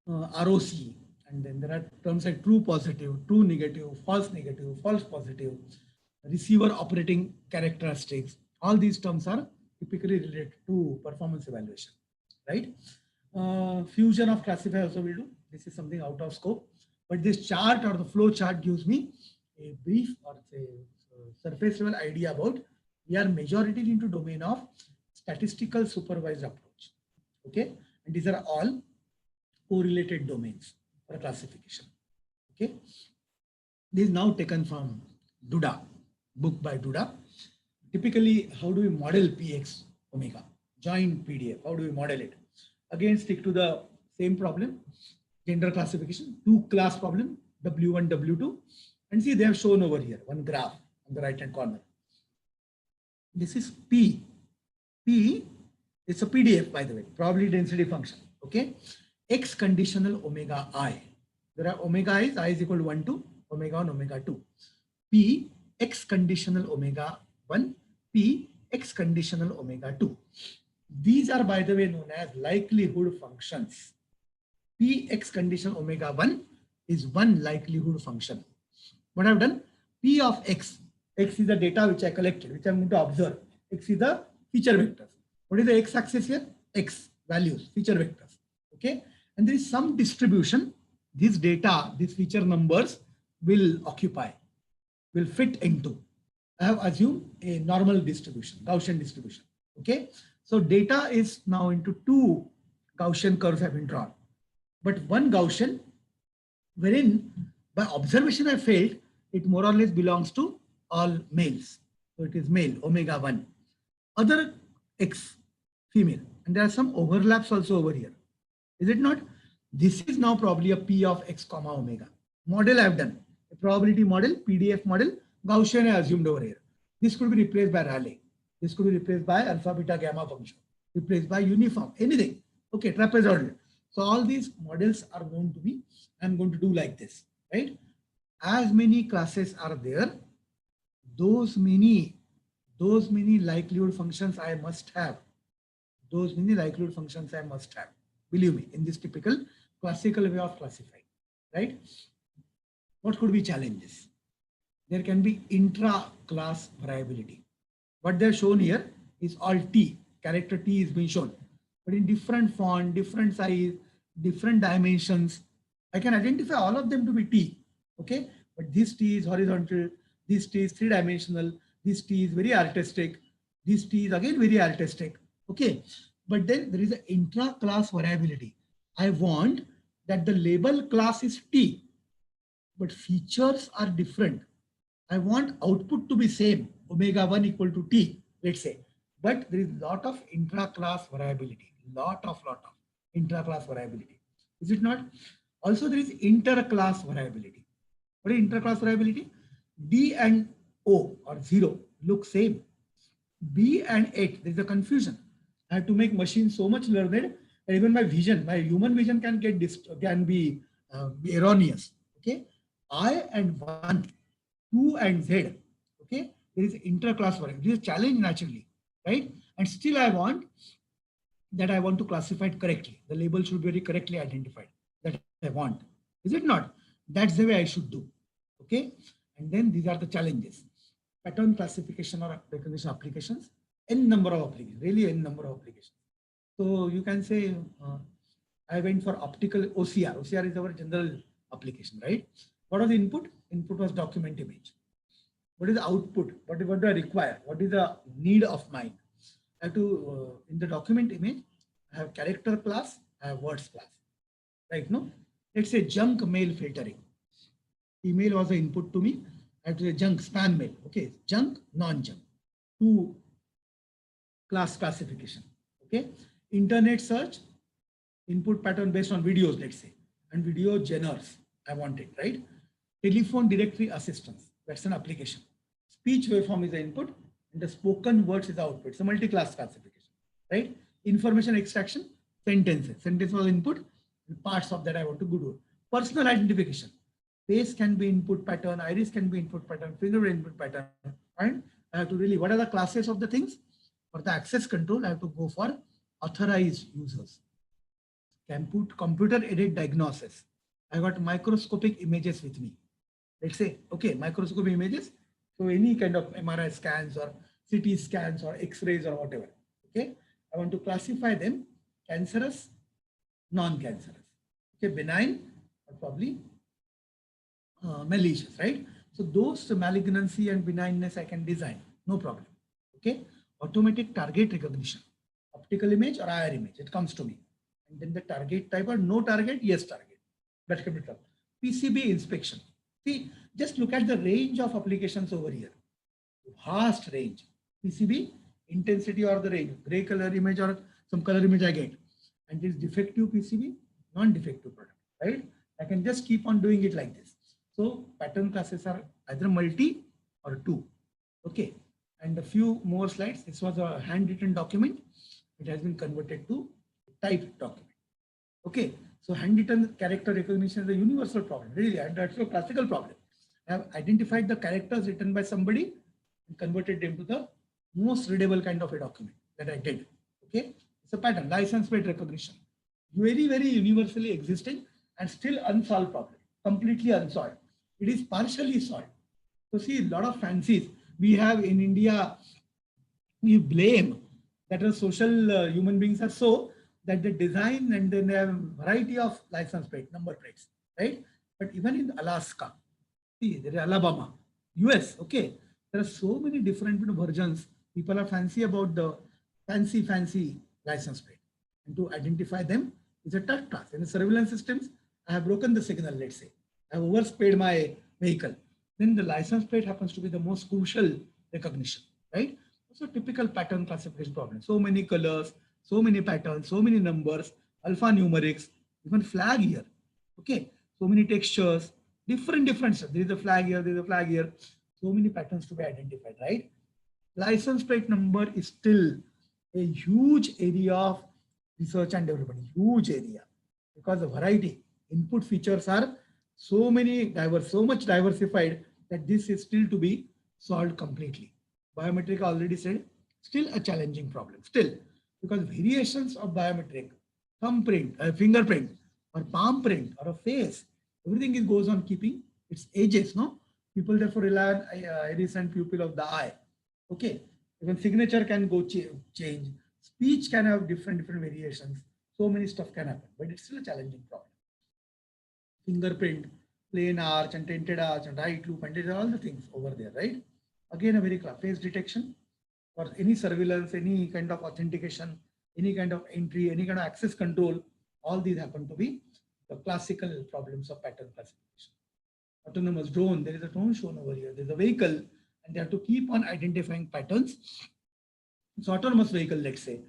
ROC, and then there are terms like true positive, true negative, false positive, receiver operating characteristics. All these terms are typically related to performance evaluation, right? Fusion of classifier also we do. This is something out of scope, but this chart or the flow chart gives me a brief or say surface level idea about we are majority into domain of statistical supervised approach. Okay, and these are all correlated domains for classification. Okay, this is now taken from Duda, book by Duda. Typically, how do we model PX omega? Joint PDF, how do we model it? Again, stick to the same problem, gender classification, two class problem, W1, W2. And see, they have shown over here, one graph on the right hand corner. This is P. P, it's a PDF, by the way, probability density function. Okay, X conditional omega I. There are omega I is equal to 1 to omega 1, omega 2. P, X conditional omega 1, P, X conditional omega 2. These are, by the way, known as likelihood functions. P, X conditional omega 1 is one likelihood function. What I've done, P of X, X is the data which I collected, which I'm going to observe. X is the feature vectors. What is the X axis here? X values, feature vectors. Okay, and there is some distribution. This data, these feature numbers will occupy, will fit into. I have assumed a normal distribution, Gaussian distribution. Okay, so data is now into two Gaussian curves have been drawn, but one Gaussian, wherein by observation I felt it more or less belongs to all males. So it is male, omega 1. Other X, female, and there are some overlaps also over here. Is it not? This is now probably a P of X comma omega. Model I have done, a probability model, PDF model, Gaussian I assumed over here. This could be replaced by Rayleigh. This could be replaced by alpha, beta, gamma function, replaced by uniform, anything. Okay, trapezoidal. So all these models are known to me. I'm going to do like this, right? As many classes are there, those many likelihood functions I must have. Those many likelihood functions I must have. Believe me, in this typical classical way of classifying, right? What could be challenges? There can be intra-class variability. What they're shown here is all T, character T is being shown, but in different font, different size, different dimensions. I can identify all of them to be T, okay? But this T is horizontal, this T is three-dimensional, this T is very artistic, this T is again very artistic, okay? But then there is an intra-class variability. I want that the label class is T, but features are different. I want output to be same, omega 1 equal to T, let's say. But there is lot of intra-class variability, lot of intra-class variability. Is it not? Also, there is inter-class variability. What is inter-class variability? D and O or 0 look same. B and 8, there is a confusion. I have to make machine so much learned that even my vision, my human vision can be erroneous. Okay, I and 1, 2 and Z. Okay, there is inter-class variability. This is a challenge naturally, right? And still I want to classify it correctly. The label should be very correctly identified. That I want. Is it not? That's the way I should do. Okay, and then these are the challenges. Pattern classification or recognition applications, n number of applications, really n number of applications. So you can say I went for optical OCR. OCR is our general application, right? What was the input? Input was document image. What is the output? What do I require? What is the need of mine? I have to, in the document image, I have character class, I have words class, right? No? Let's say junk mail filtering. Email was the input to me. I have to say junk, spam mail. Okay, junk, non-junk. 2 class classification. Okay, internet search, input pattern based on videos, let's say, and video genres. I want it, right? Telephone directory assistance. That's an application. Speech waveform is the input, and the spoken words is the output. It's a multi-class classification, right? Information extraction, sentences. Sentence was input, and parts of that I want to go to. Personal identification. Face can be input pattern, iris can be input pattern, finger input pattern, and I have to really, what are the classes of the things? For the access control, I have to go for authorized users. Computer aided diagnosis. I got microscopic images with me. Let's say, okay, microscopic images. So any kind of MRI scans or CT scans or X-rays or whatever. Okay, I want to classify them cancerous, non-cancerous. Okay, benign or probably malicious, right? So those malignancy and benignness I can design, no problem. Okay, automatic target recognition, optical image or IR image, it comes to me. And then the target type or no target, yes target. That can be done. PCB inspection. See, just look at the range of applications over here. Vast range. PCB intensity or the range, gray color image or some color image I get. And this defective PCB, non-defective product, right? I can just keep on doing it like this. So pattern classes are either multi or 2. Okay. And a few more slides. This was a handwritten document. It has been converted to typed document. Okay. So handwritten character recognition is a universal problem, really, and that's a classical problem. I have identified the characters written by somebody and converted them to the most readable kind of a document that I did. Okay. It's a pattern, license plate recognition. Very, very universally existing and still unsolved problem, completely unsolved. It is partially solved. So see, a lot of fancies we have in India, we blame that the social human beings are so that they design and then they have a variety of license plate, number plates, right? But even in Alaska, see, there is Alabama, US, okay, there are so many different versions. People are fancy about the fancy license plate. And to identify them is a tough task. In the surveillance systems, I have broken the signal, let's say. I have oversped my vehicle. Then the license plate happens to be the most crucial recognition, right? So typical pattern classification problem. So many colors, so many patterns, so many numbers, alphanumerics, even flag here. Okay, so many textures, different stuff. There is a flag here, there is a flag here. So many patterns to be identified, right? License plate number is still a huge area of research and development, huge area, because the variety, input features are so many diverse, so much diversified that this is still to be solved completely. Biometric already said, still a challenging problem. Still, because variations of biometric, thumbprint, fingerprint, or palm print, or a face, everything goes on keeping its edges. No, people therefore rely on iris and pupil of the eye. Okay, even signature can go change. Speech can have different variations. So many stuff can happen, but it's still a challenging problem. Fingerprint, plain arch and tinted arch and right loop, and there are all the things over there, right? Again, a very face detection for any surveillance, any kind of authentication, any kind of entry, any kind of access control. All these happen to be the classical problems of pattern classification. Autonomous drone, there is a drone shown over here. There's a vehicle, and they have to keep on identifying patterns. It's autonomous vehicle, let's say.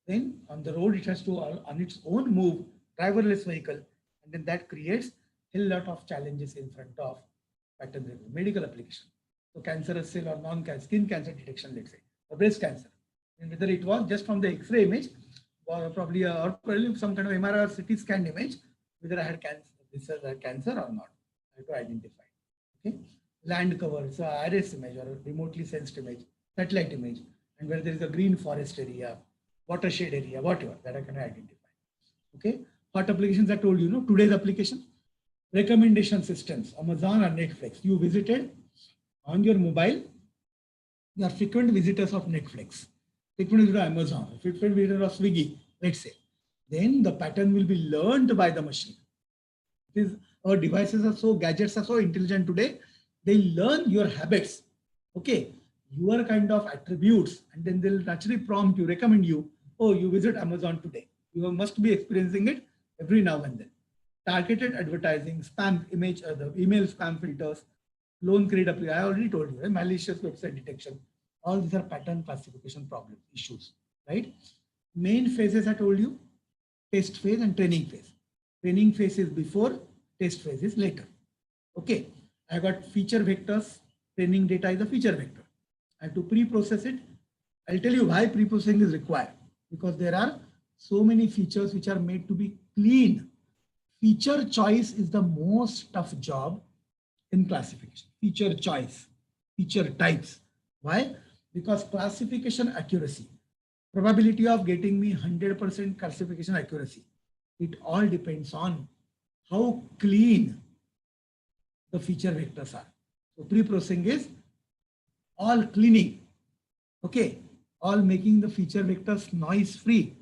Then on the road, it has to on its own move, driverless vehicle, and then that creates a lot of challenges in front of pattern review, medical application. So cancerous cell or non-cancer, skin cancer detection, let's say, or breast cancer. And whether it was just from the X-ray image or probably some kind of MRI or CT scan image, whether I had cancer, this is a cancer or not, I have to identify. Okay, land cover, so iris image or remotely sensed image, satellite image, and where there is a green forest area, watershed area, whatever that I can identify. Okay, what applications I told you, today's application, recommendation systems, Amazon or Netflix. You visited on your mobile, you are frequent visitors of Netflix, frequent visitor of Amazon, frequent visitor of Swiggy, let's say. Then the pattern will be learned by the machine. Our devices are so, gadgets are so intelligent today, they learn your habits, okay, your kind of attributes, and then they'll naturally prompt you, recommend you, oh, you visit Amazon today. You must be experiencing it every now and then. Targeted advertising, spam image, the email spam filters, loan credit application. I already told you, right? Malicious website detection. All these are pattern classification problem issues, right? Main phases I told you, test phase and training phase. Training phase is before, test phase is later. Okay, I got feature vectors, training data is a feature vector. I have to pre-process it. I'll tell you why pre-processing is required, because there are so many features which are made to be clean. Feature choice is the most tough job in classification. Feature choice, feature types. Why? Because classification accuracy, probability of getting me 100% classification accuracy, it all depends on how clean the feature vectors are. So pre-processing is all cleaning, okay, all making the feature vectors noise free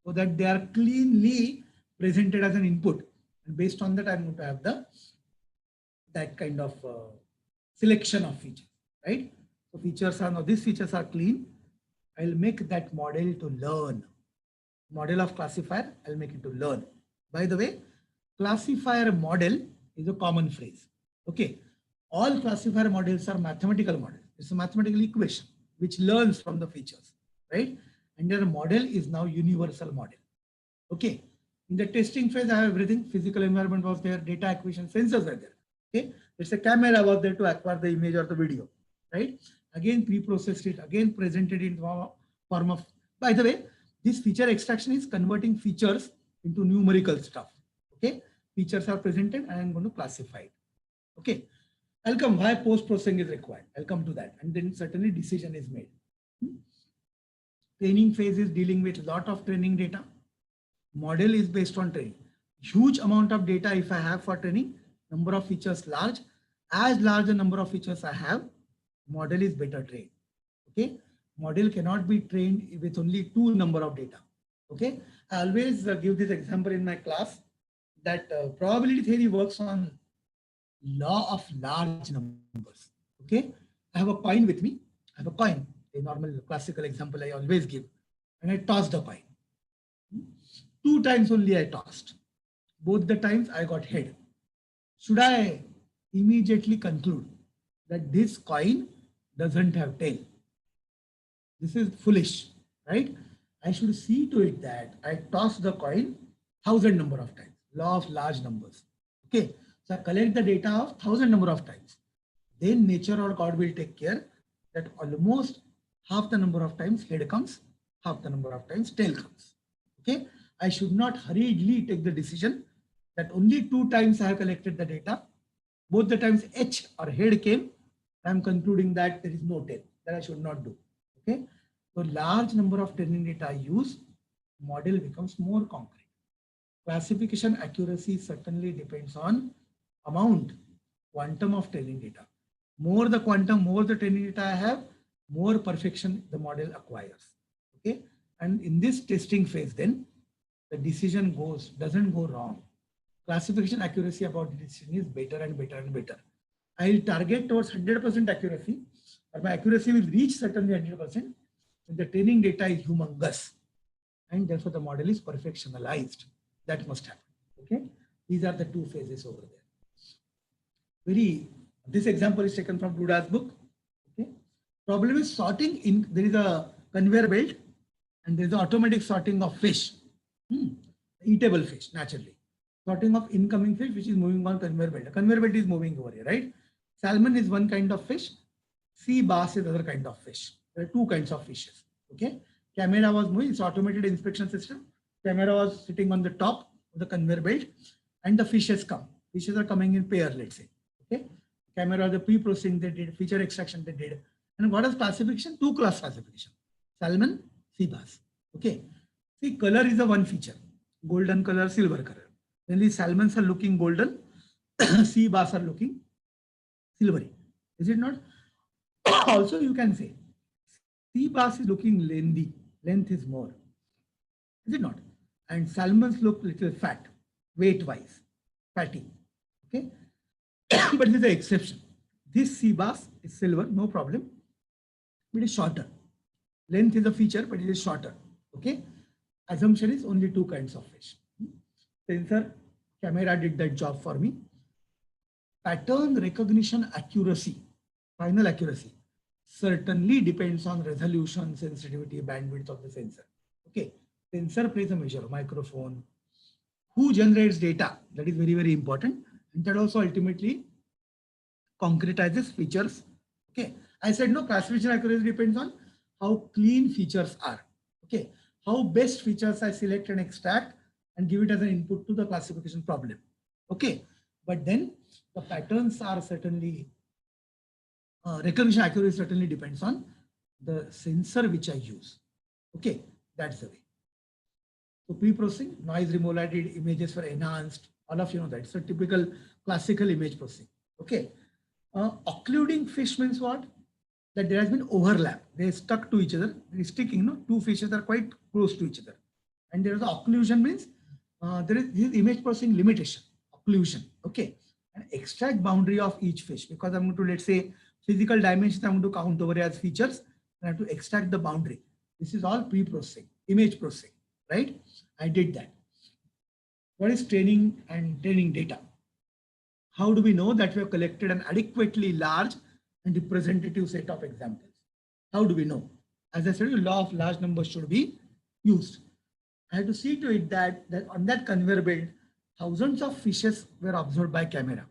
so that they are cleanly presented as an input. And based on that, I'm going to have that kind of selection of features, right? So features are now, these features are clean. I'll make that model to learn. Model of classifier, I'll make it to learn. By the way, classifier model is a common phrase. Okay, all classifier models are mathematical models. It's a mathematical equation which learns from the features, right? And their model is now universal model. Okay. In the testing phase, I have everything. Physical environment was there, data acquisition, sensors were there. Okay, there's a camera was there to acquire the image or the video, right? Again, pre-processed it, again presented in form of. By the way, this feature extraction is converting features into numerical stuff. Okay, features are presented, and I'm going to classify it. Okay, I'll come why post-processing is required. I'll come to that, and then certainly decision is made. Training phase is dealing with a lot of training data. Model is based on training. Huge amount of data if I have for training, number of features large. As large a number of features I have, model is better trained. Okay, model cannot be trained with only 2 number of data. Okay, I always give this example in my class that probability theory works on law of large numbers. Okay, I have a coin with me. I have a coin, a normal classical example I always give, and I toss the coin. 2 times only I tossed. Both the times I got head. Should I immediately conclude that this coin doesn't have tail? This is foolish, right? I should see to it that I toss the coin 1000 number of times. Law of large numbers. Okay, so I collect the data of 1000 number of times. Then nature or God will take care that almost half the number of times head comes, half the number of times tail comes. Okay, I should not hurriedly take the decision that only 2 times I have collected the data. Both the times H or head came, I am concluding that there is no tail. That I should not do. Okay, so large number of training data I use model becomes more concrete. Classification accuracy certainly depends on amount, quantum of training data. More the quantum, more the training data I have, more perfection the model acquires. Okay. And in this testing phase, then the decision doesn't go wrong. Classification accuracy about the decision is better and better and better. I'll target towards 100% accuracy, or my accuracy will reach certainly 100% when the training data is humongous. And therefore the model is perfectionalized. That must happen. Okay. These are the two phases over there. This example is taken from Buddha's book. Okay. Problem is sorting in, there is a conveyor belt and there is automatic sorting of fish. Eatable fish, naturally. Sorting of incoming fish, which is moving on conveyor belt. The conveyor belt is moving over here, right? Salmon is one kind of fish. Sea bass is other kind of fish. There are two kinds of fishes. Okay. Camera was moving, it's automated inspection system. Camera was sitting on the top of the conveyor belt and the fishes come. Fishes are coming in pair, let's say. Okay. Camera, the pre-processing they did, feature extraction they did. And what is classification? Two class classification. Salmon, sea bass. Okay. See, color is the one feature. Golden color, silver color. Then these salmons are looking golden. Sea bass are looking silvery. Is it not? Also, you can say sea bass is looking lengthy. Length is more. Is it not? And salmons look little fat, weight wise, fatty. Okay. But this is the exception. This sea bass is silver, no problem. It is shorter. Length is a feature, but it is shorter. Okay. Assumption is only two kinds of fish. Sensor, camera did that job for me. Pattern recognition accuracy, final accuracy, certainly depends on resolution, sensitivity, bandwidth of the sensor. Okay. Sensor plays a major, microphone. Who generates data? That is very, very important. And that also ultimately concretizes features. Okay. I said no, classification accuracy depends on how clean features are. Okay. How best features I select and extract and give it as an input to the classification problem. Okay. But then the patterns are certainly, recognition accuracy certainly depends on the sensor which I use. Okay. That's the way. So pre-processing, noise removal, I did, images were enhanced. All of you know that. It's a typical classical image processing. Okay. Occluding fish means what? That there has been overlap. They stuck to each other. They sticking, no? Two fishes are quite close to each other. And there is occlusion means there is this image processing limitation, occlusion. Okay. And extract boundary of each fish because I'm going to, let's say, physical dimensions, I'm going to count over as features and I have to extract the boundary. This is all pre-processing, image processing, right? I did that. What is training and training data? How do we know that we have collected an adequately large and representative set of examples? How do we know? As I said, the law of large numbers should be used. I have to see to it that on that conveyor belt, thousands of fishes were observed by camera.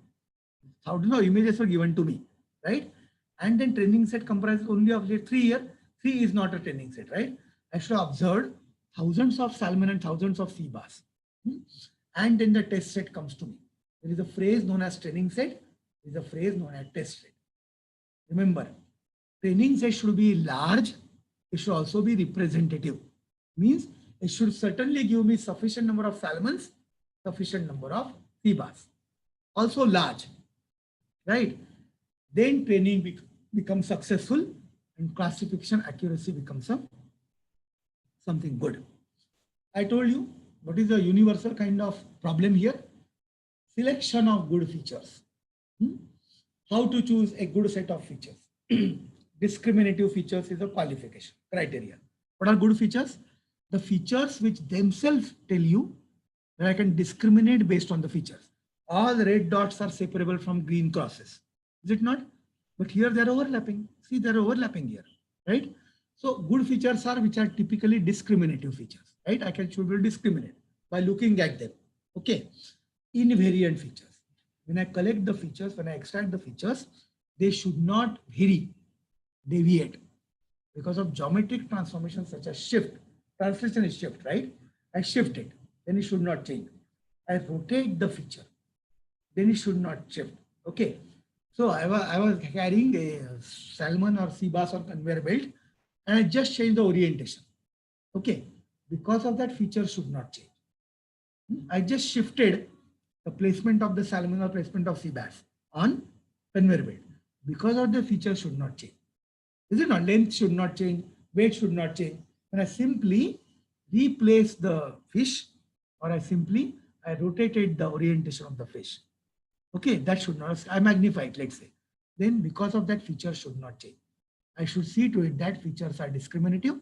Thousands of images were given to me, right? And then training set comprises only of 3 here. 3 is not a training set, right? I should have observed thousands of salmon and thousands of sea bass. And then the test set comes to me. There is a phrase known as training set. There is a phrase known as test set. Remember, training set should be large. It should also be representative. Means it should certainly give me sufficient number of salmons, sufficient number of sea bass. Also large, right? Then training becomes successful and classification accuracy becomes something good. I told you what is the universal kind of problem here? Selection of good features. How to choose a good set of features? Discriminative features is a qualification criteria. What are good features? The features which themselves tell you that I can discriminate based on the features. All red dots are separable from green crosses. Is it not? But here they are overlapping. See, they are overlapping here, right? So good features are which are typically discriminative features, right? I should be able to discriminate by looking at them. Okay. Invariant features. When I collect the features, when I extract the features, they should not vary, deviate because of geometric transformations such as shift. Translation is shift, right? I shift it, then it should not change. I rotate the feature, then it should not shift. Okay. So I was carrying a salmon or sea bass or conveyor belt and I just changed the orientation. Okay. Because of that, feature should not change. I just shifted the placement of the salmon or placement of sea bass on conveyor belt. Because of the feature should not change. Is it not? Length should not change, weight should not change. And I simply replace the fish, or I rotated the orientation of the fish. Okay, that should not, I magnify it, let's say. Then because of that, feature should not change. I should see to it that features are discriminative.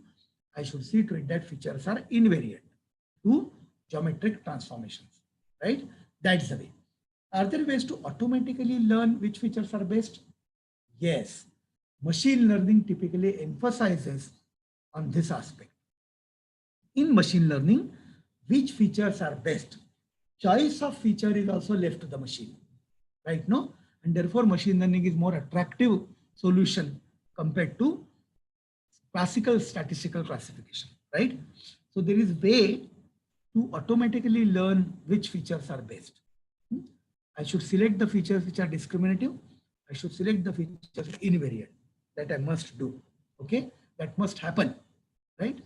I should see to it that features are invariant to geometric transformations, right? That's the way. Are there ways to automatically learn which features are best? Yes. Machine learning typically emphasizes on this aspect. In machine learning, which features are best? Choice of feature is also left to the machine, right? No? And therefore, machine learning is more attractive solution compared to classical statistical classification, right? So there is way to automatically learn which features are best. I should select the features which are discriminative. I should select the features invariant. That I must do. Okay, that must happen, right?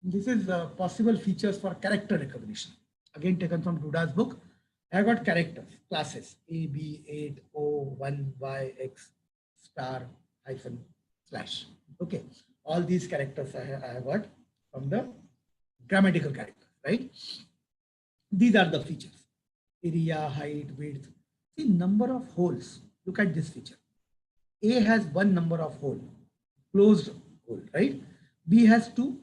This is possible features for character recognition. Again, taken from Duda's book. I have got characters, classes A, B, 8, O, 1, Y, X, star, hyphen, slash. Okay, all these characters I have got from the grammatical character, right? These are the features: area, height, width. See, number of holes. Look at this feature. A has one number of hole, closed hole, right? B has two,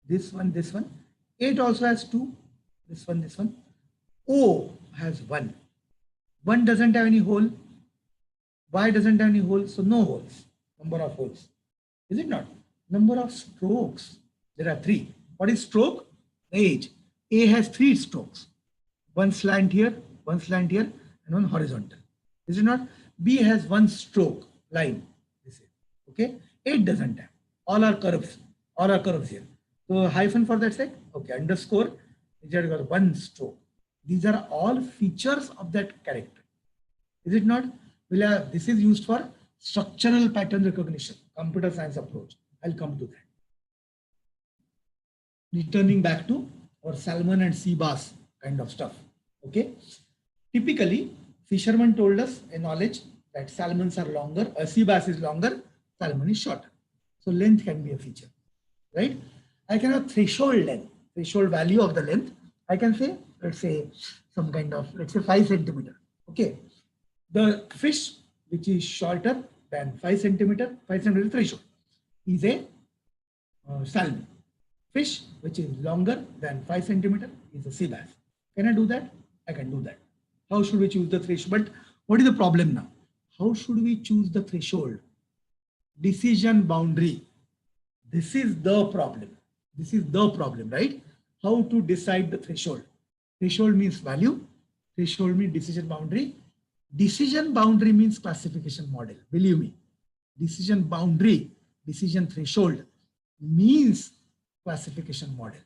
this one, this one. 8 also has two, this one, this one. O has one. 1 doesn't have any hole. Y doesn't have any holes, so no holes. Number of holes. Is it not? Number of strokes. There are 3. What is stroke? The age. A has 3 strokes. One slant here, and one horizontal. Is it not? B has 1 stroke. Line, this is okay. 8 doesn't have. All are curves here. So hyphen for that sake. Okay, underscore. Which has got 1 stroke. These are all features of that character. Is it not? This is used for structural pattern recognition, computer science approach. I'll come to that. Returning back to our salmon and sea bass kind of stuff. Okay. Typically, fishermen told us a knowledge that salmons are longer, sea bass is longer, salmon is shorter. So length can be a feature, right? I can have threshold length, threshold value of the length. I can say, let's say some kind of, let's say 5 centimeter. Okay. The fish which is shorter than 5 centimeter threshold is a salmon. Fish which is longer than 5 centimeter is a sea bass. Can I do that? I can do that. How should we choose the threshold? But what is the problem now? How should we choose the threshold? Decision boundary. This is the problem. This is the problem, right? How to decide the threshold? Threshold means value. Threshold means decision boundary. Decision boundary means classification model. Believe me, decision boundary, decision threshold means classification model.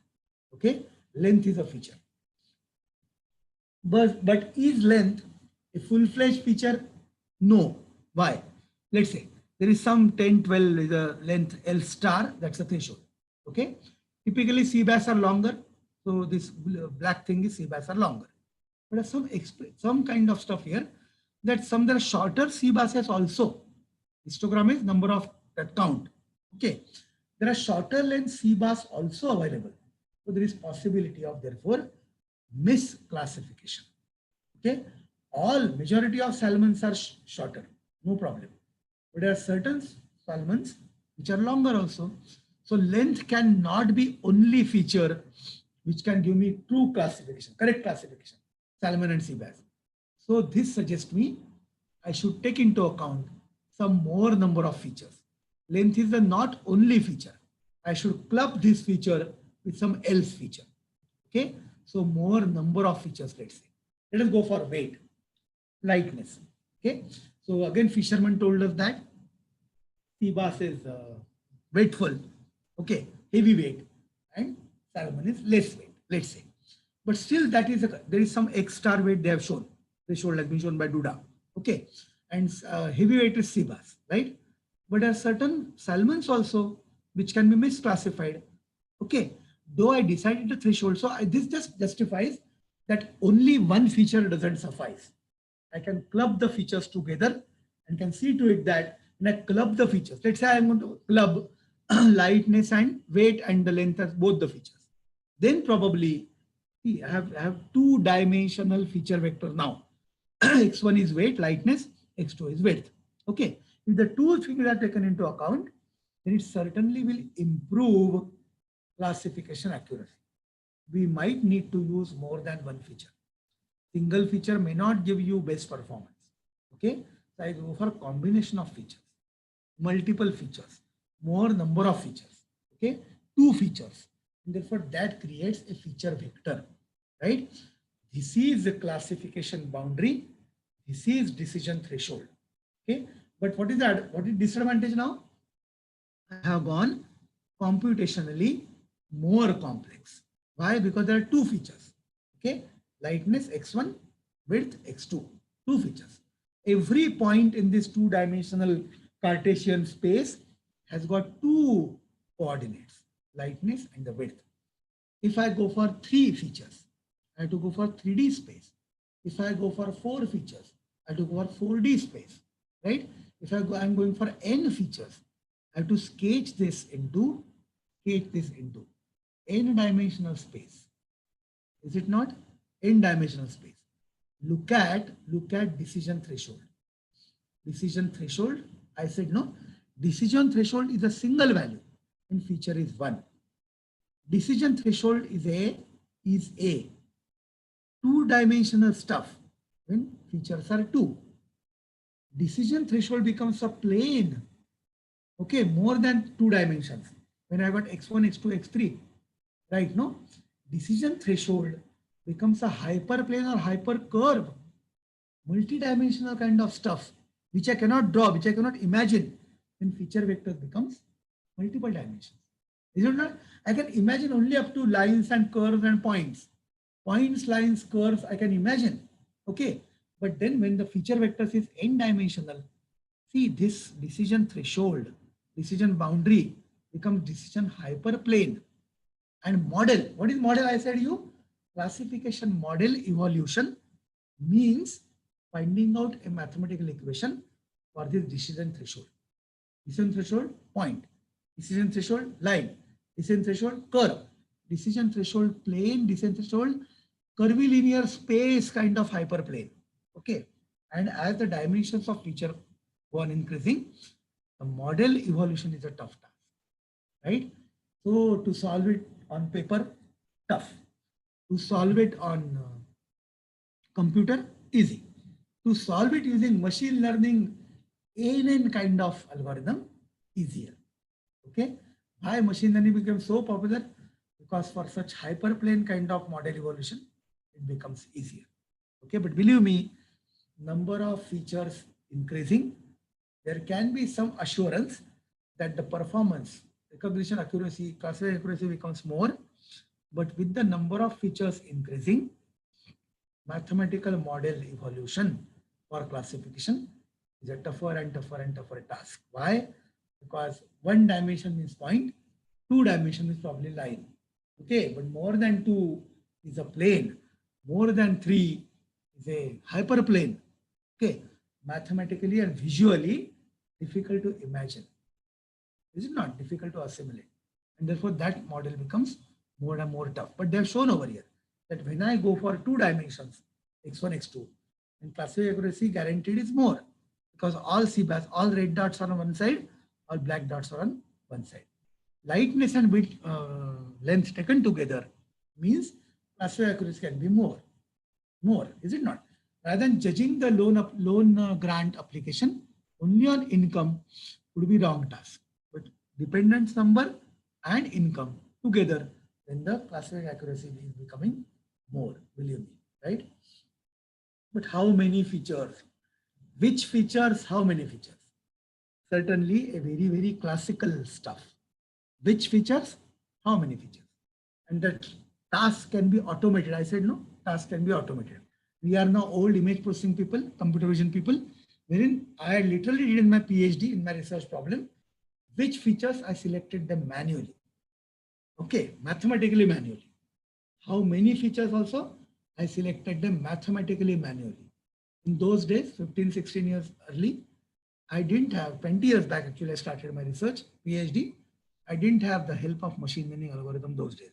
Okay, length is a feature. But is length a full-fledged feature? No. Why? Let's say there is some 10, 12 is a length L star, that's a threshold. Okay. Typically sea bass are longer. So this black thing is sea bass are longer. But some kind of stuff here that some there are shorter sea basses also. Histogram is number of that count. Okay. There are shorter length sea bass also available. So there is possibility of therefore misclassification. Okay. All majority of salmons are shorter. No problem. But there are certain salmons which are longer also. So length cannot be only feature which can give me true classification, correct classification, salmon and sea bass. So this suggests me I should take into account some more number of features. Length is the not only feature. I should club this feature with some else feature. Okay. So more number of features, let's say. Let us go for weight, lightness. Okay. So again, fisherman told us that sea bass is weightful. Okay. Heavy weight, and salmon is less weight, let's say. But still there is some X star weight they have shown. Threshold has been shown by Duda. Okay. And heavy weight is sea bass, right? But there are certain salmons also which can be misclassified. Okay. though I decided the threshold, so this just justifies that only one feature doesn't suffice. I can club the features together and can see to it that when I club the features, let's say I'm going to club lightness and weight and the length as both the features. Then probably see, I have two-dimensional feature vector now. X1 is weight, lightness, X2 is width. Okay. If the two things are taken into account, then it certainly will improve classification accuracy. We might need to use more than one feature. Single feature may not give you best performance. Okay. So I go for a combination of features, multiple features, more number of features. Okay. Two features. And therefore that creates a feature vector, right? This is the classification boundary. This is decision threshold. Okay. But what is that? What is disadvantage now? I have gone computationally more complex. Why? Because there are two features. Okay. Lightness X1, width X2, two features. Every point in this two-dimensional Cartesian space has got two coordinates, lightness and the width. If I go for three features, I have to go for 3D space. If I go for four features, I have to go for 4D space, right? If I'm going for n features, I have to sketch this into n-dimensional space. Is it not? N-dimensional space. Look at decision threshold. Decision threshold, I said no. Decision threshold is a single value and feature is 1. Decision threshold is a two-dimensional stuff when features are 2. Decision threshold becomes a plane, okay, more than 2 dimensions. When I got x1, x2, x3, right? No, decision threshold becomes a hyperplane or hypercurve, multi-dimensional kind of stuff, which I cannot draw, which I cannot imagine. Then feature vector becomes multiple dimensions. Is it not? I can imagine only up to lines and curves and points. Points, lines, curves, I can imagine. Okay. But then when the feature vectors is n-dimensional, see this decision threshold, decision boundary becomes decision hyperplane. And model, what is model? I said you, classification model evolution means finding out a mathematical equation for this decision threshold. Decision threshold point, decision threshold line, decision threshold curve, decision threshold plane, decision threshold curvilinear space kind of hyperplane. Okay. And as the dimensions of feature go on increasing, the model evolution is a tough task, right? So to solve it on paper, tough. To solve it on computer, easy. To solve it using machine learning, ANN kind of algorithm, easier. Okay. Why machine learning became so popular? Because for such hyperplane kind of model evolution, it becomes easier. Okay. But believe me, number of features increasing, there can be some assurance that the performance, recognition accuracy, classification accuracy becomes more. But with the number of features increasing, mathematical model evolution for classification is a tougher and tougher and tougher task. Why? Because one dimension means point, two dimension is probably line. Okay, but more than 2 is a plane, more than 3 is a hyperplane. Okay, mathematically and visually difficult to imagine. Is it not? Difficult to assimilate. And therefore that model becomes more and more tough. But they have shown over here that when I go for 2 dimensions, x1, x2, and classification accuracy guaranteed is more, because all CBAS, all red dots are on one side, all black dots are on one side. Lightness and width, length taken together means classification accuracy can be more, is it not? Rather than judging the loan grant application only on income would be wrong task. But dependence number and income together, then the classification accuracy is becoming more, believe me, right? But how many features? Which features? How many features? Certainly a very, very classical stuff. Which features? How many features? And that task can be automated. I said no, task can be automated. We are now old image processing people, computer vision people, wherein I literally did in my PhD, in my research problem, which features I selected them manually. Okay, mathematically manually. How many features also? I selected them mathematically manually. In those days, 15, 16 years early, I didn't have, 20 years back actually, I started my research, PhD. I didn't have the help of machine learning algorithm those days.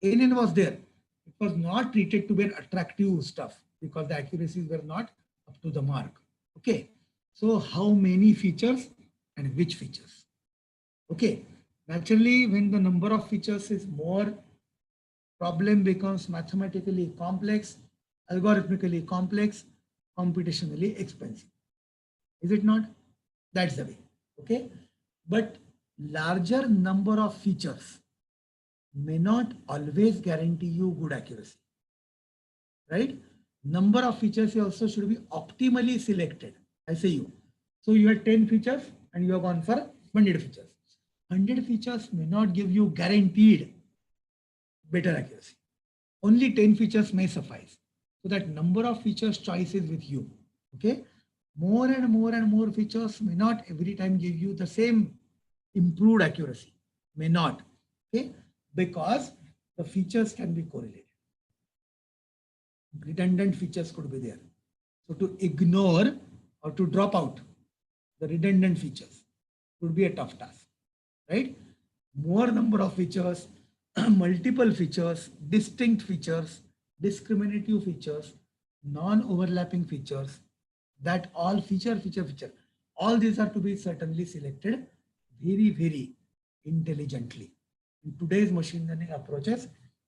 ANN was there. It was not treated to be an attractive stuff because the accuracies were not up to the mark. Okay. So how many features and which features? Okay. Naturally, when the number of features is more, problem becomes mathematically complex, algorithmically complex, computationally expensive. Is it not? That's the way. Okay. But larger number of features may not always guarantee you good accuracy. Right? Number of features also should be optimally selected. I say you. So you had 10 features and you have gone for 100 features. 100 features may not give you guaranteed better accuracy. Only 10 features may suffice. So that number of features choice is with you. Okay. More and more features may not every time give you the same improved accuracy. May not. Okay. Because the features can be correlated. Redundant features could be there. So to ignore or to drop out the redundant features would be a tough task, right? More number of features, multiple features, distinct features, discriminative features, non-overlapping features, that all feature. All these are to be certainly selected very intelligently. In today's machine learning approaches,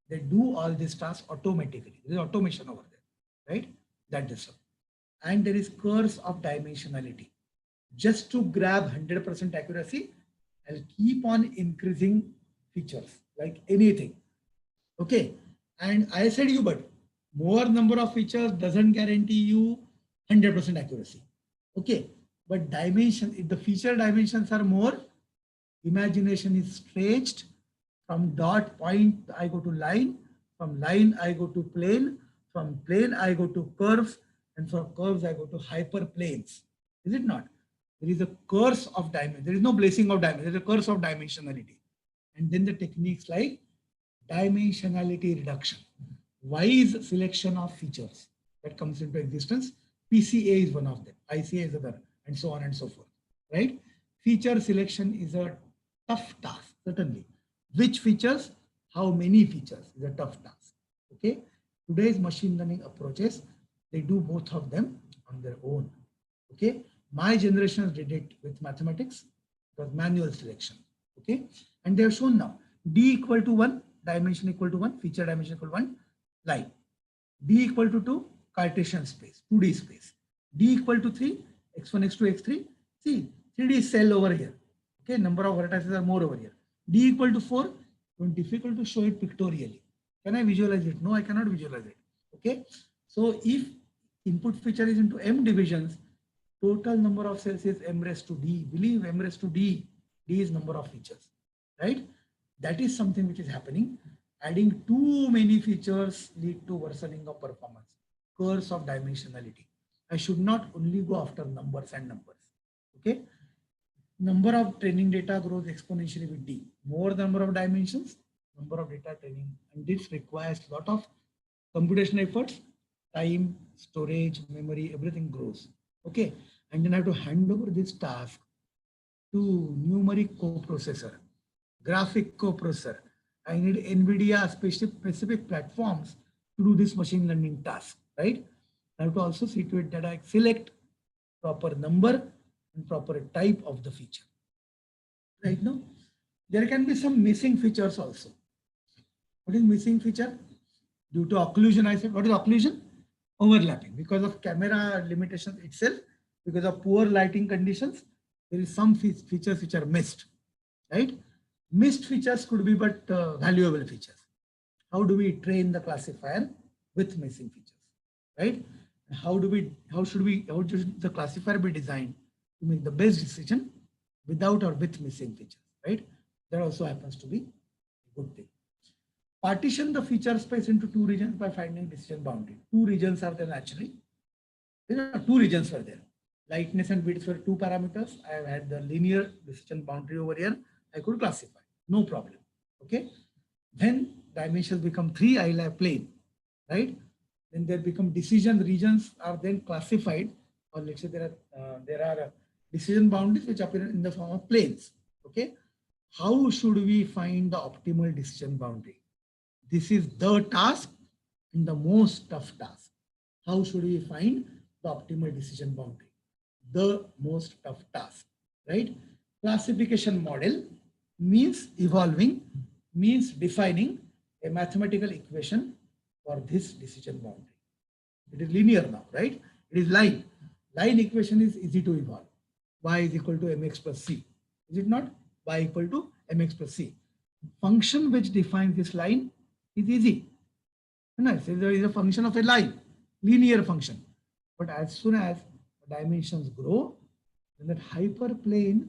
they do all these tasks automatically. There is automation over there, right? That is so. And there is curse of dimensionality. Just to grab 100% accuracy, I'll keep on increasing features like anything. Okay. And I said you, but more number of features doesn't guarantee you 100% accuracy. Okay. But dimension, if the feature dimensions are more, imagination is stretched. From dot point, I go to line. From line, I go to plane. From plane, I go to curves. And from curves, I go to hyperplanes. Is it not? There is a curse of dimension. There is no blessing of dimension. There is a curse of dimensionality. And then the techniques like dimensionality reduction, wise selection of features that comes into existence. PCA is one of them. ICA is other, and so on and so forth. Right? Feature selection is a tough task, certainly. Which features, how many features is a tough task. Okay. Today's machine learning approaches, they do both of them on their own. Okay. My generation did it with mathematics, it was manual selection. Okay. And they have shown now D equal to 1, dimension equal to 1, feature dimension equal to 1, line. D equal to 2, Cartesian space, 2D space. D equal to 3, x1, x2, x3. See, 3D cell over here. Okay. Number of vertices are more over here. D equal to 4, difficult to show it pictorially. Can I visualize it? No, I cannot visualize it. Okay. So if input feature is into m divisions, total number of cells is m raised to d. Believe m raised to d. D is number of features, right? That is something which is happening. Adding too many features lead to worsening of performance. Curse of dimensionality. I should not only go after numbers and numbers. Okay. Number of training data grows exponentially with D. More number of dimensions, number of data training, and this requires a lot of computational efforts, time, storage, memory, everything grows. Okay, and then I have to hand over this task to numeric coprocessor, graphic coprocessor. I need NVIDIA specific platforms to do this machine learning task, right? I have to also see to it that I select proper number and proper type of the feature. Right now, there can be some missing features also. What is missing feature? Due to occlusion, I said, what is occlusion? Overlapping. Because of camera limitations itself, because of poor lighting conditions, there is some features which are missed, right? Missed features could be but valuable features. How do we train the classifier with missing features, right? How should the classifier be designed to make the best decision without or with missing features, right? That also happens to be a good thing. Partition the feature space into two regions by finding decision boundary. Two regions are there naturally. There are two regions were there. Lightness and width were two parameters. I have had the linear decision boundary over here. I could classify, no problem. Okay. When dimensions become 3, I'll have plane, right? Then there become decision regions are then classified, or let's say there are decision boundaries which appear in the form of planes. Okay, how should we find the optimal decision boundary? This is the task and the most tough task. How should we find the optimal decision boundary? The most tough task, right? Classification model means evolving, means defining a mathematical equation for this decision boundary. It is linear now, right? It is line. Line equation is easy to evolve. Y is equal to mx plus c. Is it not? Y equal to mx plus c. Function which defines this line is easy. Nice. It is a function of a line, linear function. But as soon as dimensions grow, then that hyperplane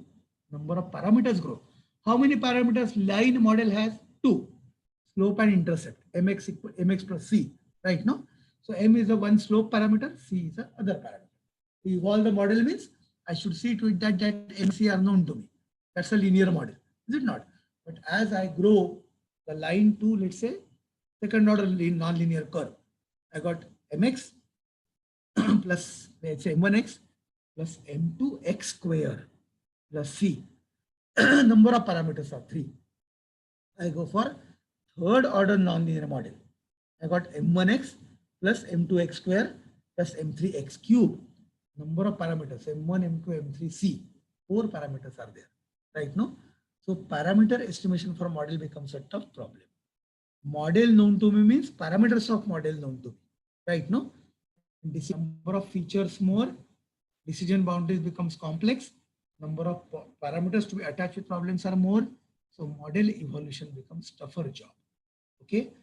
number of parameters grow. How many parameters line model has? 2. Slope and intercept. Mx plus c. Right? No? So m is the one slope parameter, c is the other parameter. To evolve the model means I should see to it that m, c are known to me. That's a linear model. Is it not? But as I grow the line to, let's say, second order non-linear curve, I got mx plus, let's say, m1x plus m2x square plus c. Number of parameters are 3. I go for third order non-linear model. I got m1x plus m2x square plus m3x cube. Number of parameters m1, m2, m3, c. 4 parameters are there, right? No? So parameter estimation for model becomes a tough problem. Model known to me means parameters of model known to me, right? No? This number of features more, decision boundaries becomes complex, number of parameters to be attached with problems are more, so model evolution becomes tougher job. Okay,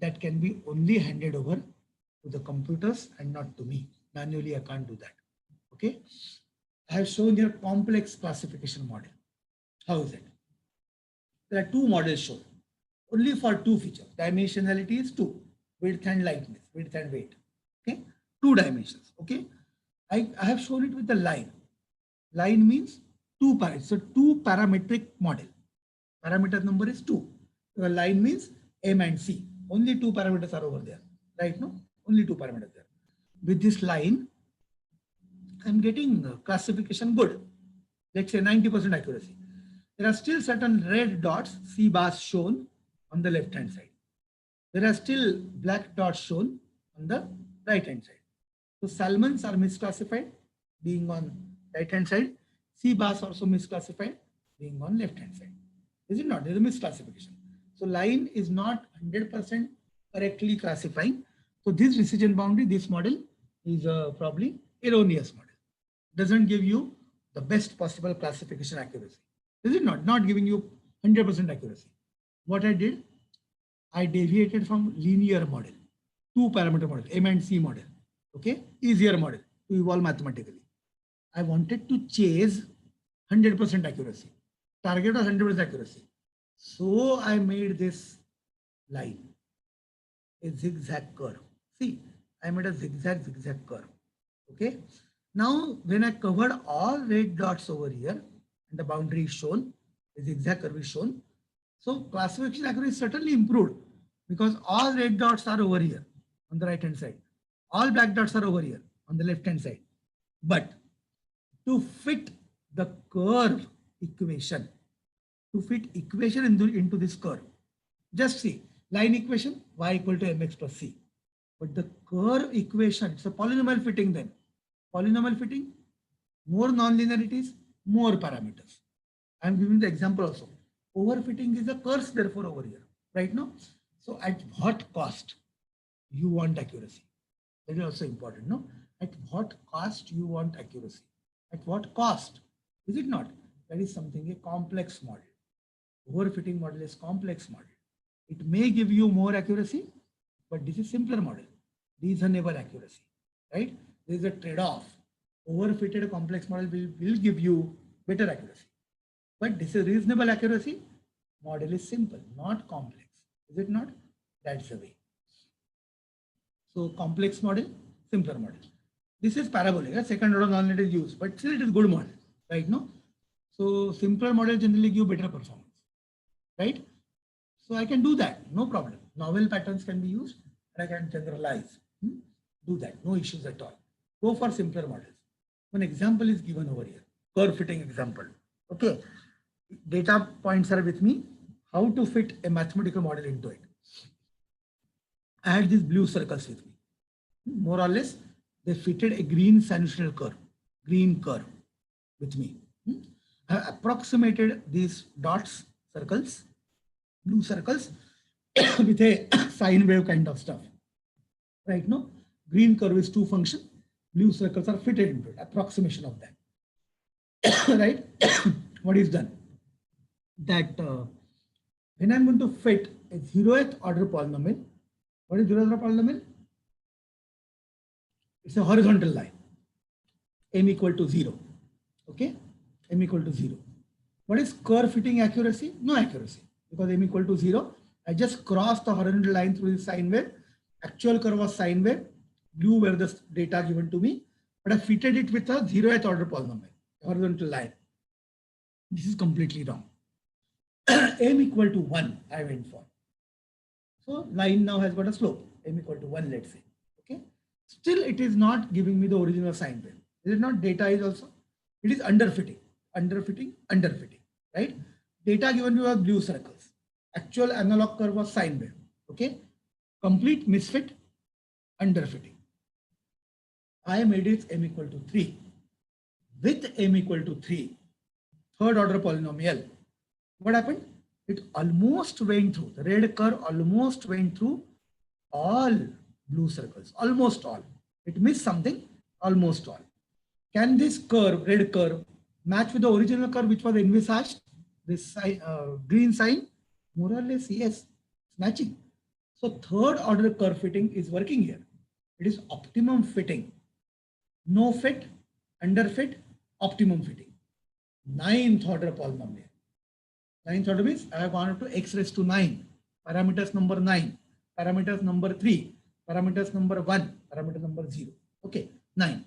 that can be only handed over to the computers and not to me. Manually, I can't do that. Okay, I have shown here complex classification model. How is it? There are 2 models shown, only for 2 features. Dimensionality is 2, width and lightness, width and weight. Okay, 2 dimensions. Okay, I have shown it with the line. Line means 2 parameters. So 2 parametric model. Parameter number is 2. The line means m and c. Only 2 parameters are over there. Right? No? Only 2 parameters there. With this line, I'm getting classification good. Let's say 90% accuracy. There are still certain red dots, C bars shown on the left hand side. There are still black dots shown on the right hand side. So salmons are misclassified, being on right hand side. C bars also misclassified, being on left hand side. Is it not? There is a misclassification. So line is not 100% correctly classifying. So this decision boundary, this model is probably erroneous model. Doesn't give you the best possible classification accuracy. Is it not? Not giving you 100% accuracy. What I did, I deviated from linear model, 2 parameter model, M and C model. Okay, easier model to evolve mathematically. I wanted to chase 100% accuracy. Target was 100% accuracy. So I made this line, a zigzag curve. See, I made a zigzag curve. Okay. Now, when I covered all red dots over here, and the boundary is shown, the zigzag curve is shown. So classification accuracy certainly improved because all red dots are over here on the right hand side. All black dots are over here on the left hand side. But to fit the curve equation, into this curve, just see line equation y equal to mx plus c. But the curve equation, it's a polynomial fitting then. Polynomial fitting, more non-linearities, more parameters. I'm giving the example also. Overfitting is a curse therefore over here, right now. So at what cost you want accuracy? That is also important, no? At what cost you want accuracy? At what cost? Is it not? That is something, a complex model. Overfitting model is complex model. It may give you more accuracy, but this is simpler model. Reasonable accuracy, right? There is a trade-off. Overfitted complex model will give you better accuracy. But this is reasonable accuracy. Model is simple, not complex. Is it not? That's the way. So complex model, simpler model. This is parabolic. Second order nonlinear is used, but still it is good model, right? No. So simpler model generally give better performance, right? So I can do that, no problem. Novel patterns can be used and I can generalize. Do that, no issues at all. Go for simpler models. One example is given over here, curve fitting example. Okay, data points are with me. How to fit a mathematical model into it. I had these blue circles with me. More or less, they fitted a green sinusoidal curve, green curve with me. I have approximated these dots, circles, blue circles with a sine wave kind of stuff. Right now, green curve is 2 function, blue circles are fitted into it, approximation of that. Right? What is done? That when I'm going to fit a 0th order polynomial, what is 0th order polynomial? It's a horizontal line, m equal to 0. Okay, m equal to 0. What is curve fitting accuracy? No accuracy, because m equal to 0. I just crossed the horizontal line through the sine wave. Actual curve was sine wave. Blue were the data given to me, but I fitted it with a 0th order polynomial, horizontal line. This is completely wrong. M equal to 1, I went for. So line now has got a slope, m equal to 1, let's say. Okay. Still, it is not giving me the original sine wave. Is it not? Data is also. It is underfitting, underfitting, underfitting. Right? Data given to us blue circles. Actual analog curve was sine wave. Okay. Complete misfit, underfitting. I made it m equal to 3. With m equal to 3, third order polynomial. What happened? It almost went through, the red curve almost went through all blue circles, almost all. It missed something, almost all. Can this curve, red curve, match with the original curve which was envisaged? This green sign? More or less, yes, it's matching. So third order curve fitting is working here. It is optimum fitting. No fit, underfit, optimum fitting. 9th order polynomial. 9th order means I have gone up to x raised to 9, parameters number 9, parameters number 3, parameters number 1, parameter number 0. Okay, 9.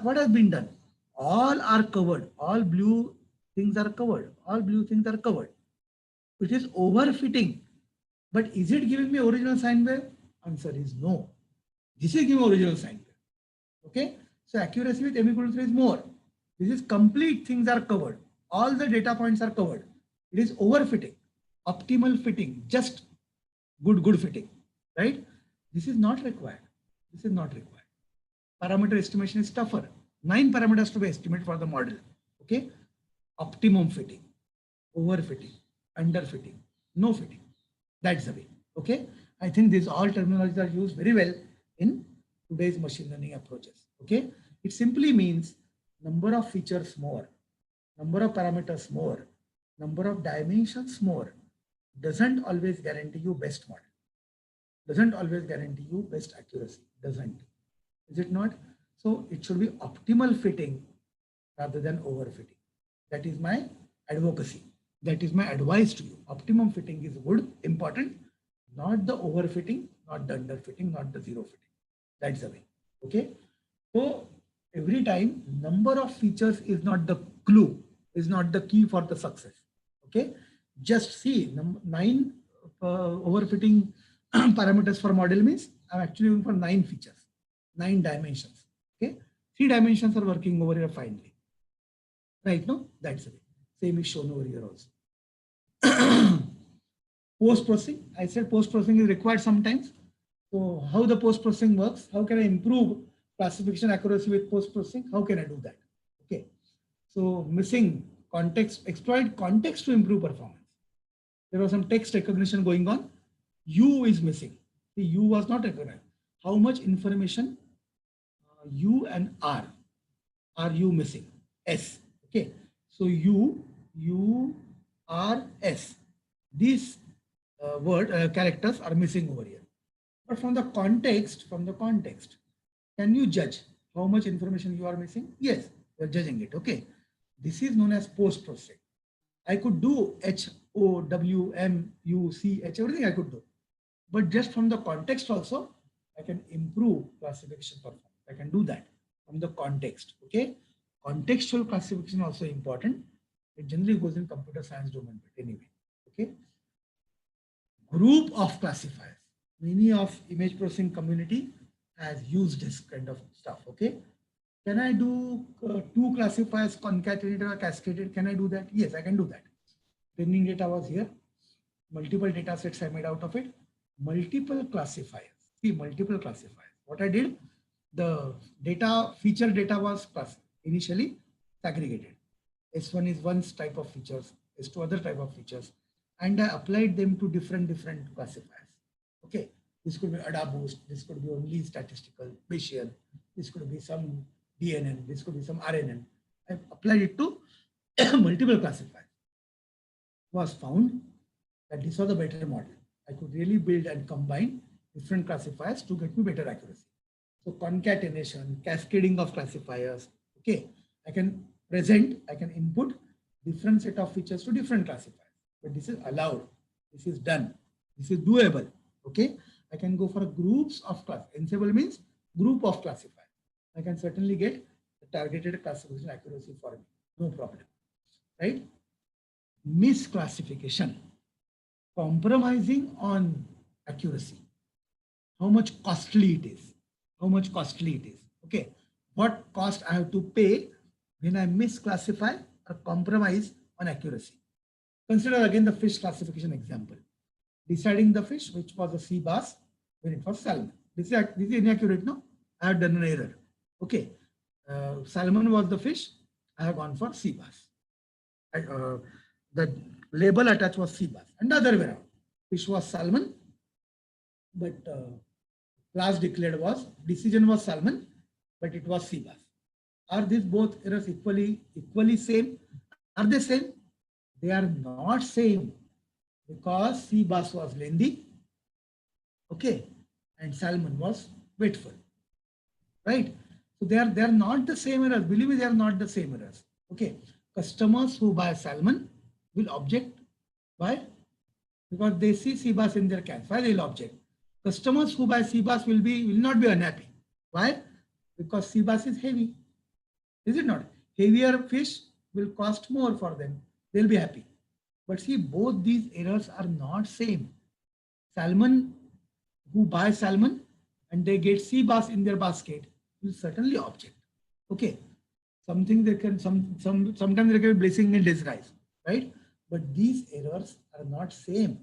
What has been done? All are covered. All blue things are covered. All blue things are covered. Which is overfitting. But is it giving me original sine wave? Answer is no. This is giving original sine wave. Okay, so accuracy with m equal to 3 is more. This is complete things are covered. All the data points are covered. It is overfitting, optimal fitting, just good fitting, right? This is not required. This is not required. Parameter estimation is tougher. 9 parameters to be estimated for the model. Okay, optimum fitting, overfitting, underfitting, no fitting. That's the way. Okay, I think these all terminologies are used very well in today's machine learning approaches. Okay, it simply means number of features more, number of parameters more, number of dimensions more, doesn't always guarantee you best model, doesn't always guarantee you best accuracy, doesn't. Is it not? So it should be optimal fitting rather than overfitting. That is my advocacy. That is my advice to you. Optimum fitting is good, important, not the overfitting, not the underfitting, not the zero fitting. That's the way. Okay. So every time number of features is not the clue, is not the key for the success. Okay. Just see 9 overfitting parameters for model means I'm actually going for 9 features, 9 dimensions. Okay. 3 dimensions are working over here finally. Right now, that's the way. Same is shown over here also. Post-processing, I said post-processing is required sometimes. So how the post-processing works, how can I improve classification accuracy with post-processing? How can I do that? Okay. So missing context, exploit context to improve performance. There was some text recognition going on. U is missing. The U was not recognized. How much information U and R are you missing? S. Okay. So U, R, S. These characters are missing over here. But from the context, can you judge how much information you are missing? Yes, you're judging it. Okay. This is known as post-processing. I could do H, O, W, M, U, C, H, everything I could do. But just from the context also, I can improve classification performance. I can do that from the context. Okay. Contextual classification also important. It generally goes in computer science domain, but anyway. Okay. group of classifiers. Many of image processing community has used this kind of stuff. Okay. Can I do two classifiers concatenated or cascaded? Can I do that? Yes, I can do that. Training data was here. Multiple data sets I made out of it. Multiple classifiers. See, multiple classifiers. What I did, the data, feature data was initially segregated. S1 is one type of features, S2 other type of features. And I applied them to different classifiers. Okay. This could be ADA boost. This could be only statistical, Bayesian. This could be some DNN. This could be some RNN. I applied it to multiple classifiers. Was found that this was a better model. I could really build and combine different classifiers to get me better accuracy. So concatenation, cascading of classifiers. Okay, I can input different set of features to different classifiers. But this is allowed. This is done. This is doable. Okay, I can go for groups of class. Ensemble means group of classifiers. I can certainly get the targeted classification accuracy for me. No problem. Right? Misclassification. Compromising on accuracy. How much costly it is. How much costly it is. Okay. What cost I have to pay when I misclassify or compromise on accuracy. Consider again the fish classification example. Deciding the fish, which was a sea bass, when it was salmon. This is inaccurate, no? I have done an error. Okay. Salmon was the fish. I have gone for sea bass. The label attached was sea bass. And the other way around. Fish was salmon, but class declared was, decision was salmon, but it was sea bass. Are these both errors equally same? Are they same? They are not same, because sea bass was lengthy, okay, and salmon was weightful, right? So they are not the same errors. Believe me, they are not the same errors. Okay, customers who buy salmon will object. Why? Because they see sea bass in their cans. Why they will object? Customers who buy sea bass will not be unhappy. Why? Because sea bass is heavy. Is it not? Heavier fish will cost more for them. They'll be happy. But see, both these errors are not same. Salmon who buy salmon and they get sea bass in their basket will certainly object. Okay. Something they can sometimes they can be blessing in disguise, right? But these errors are not same.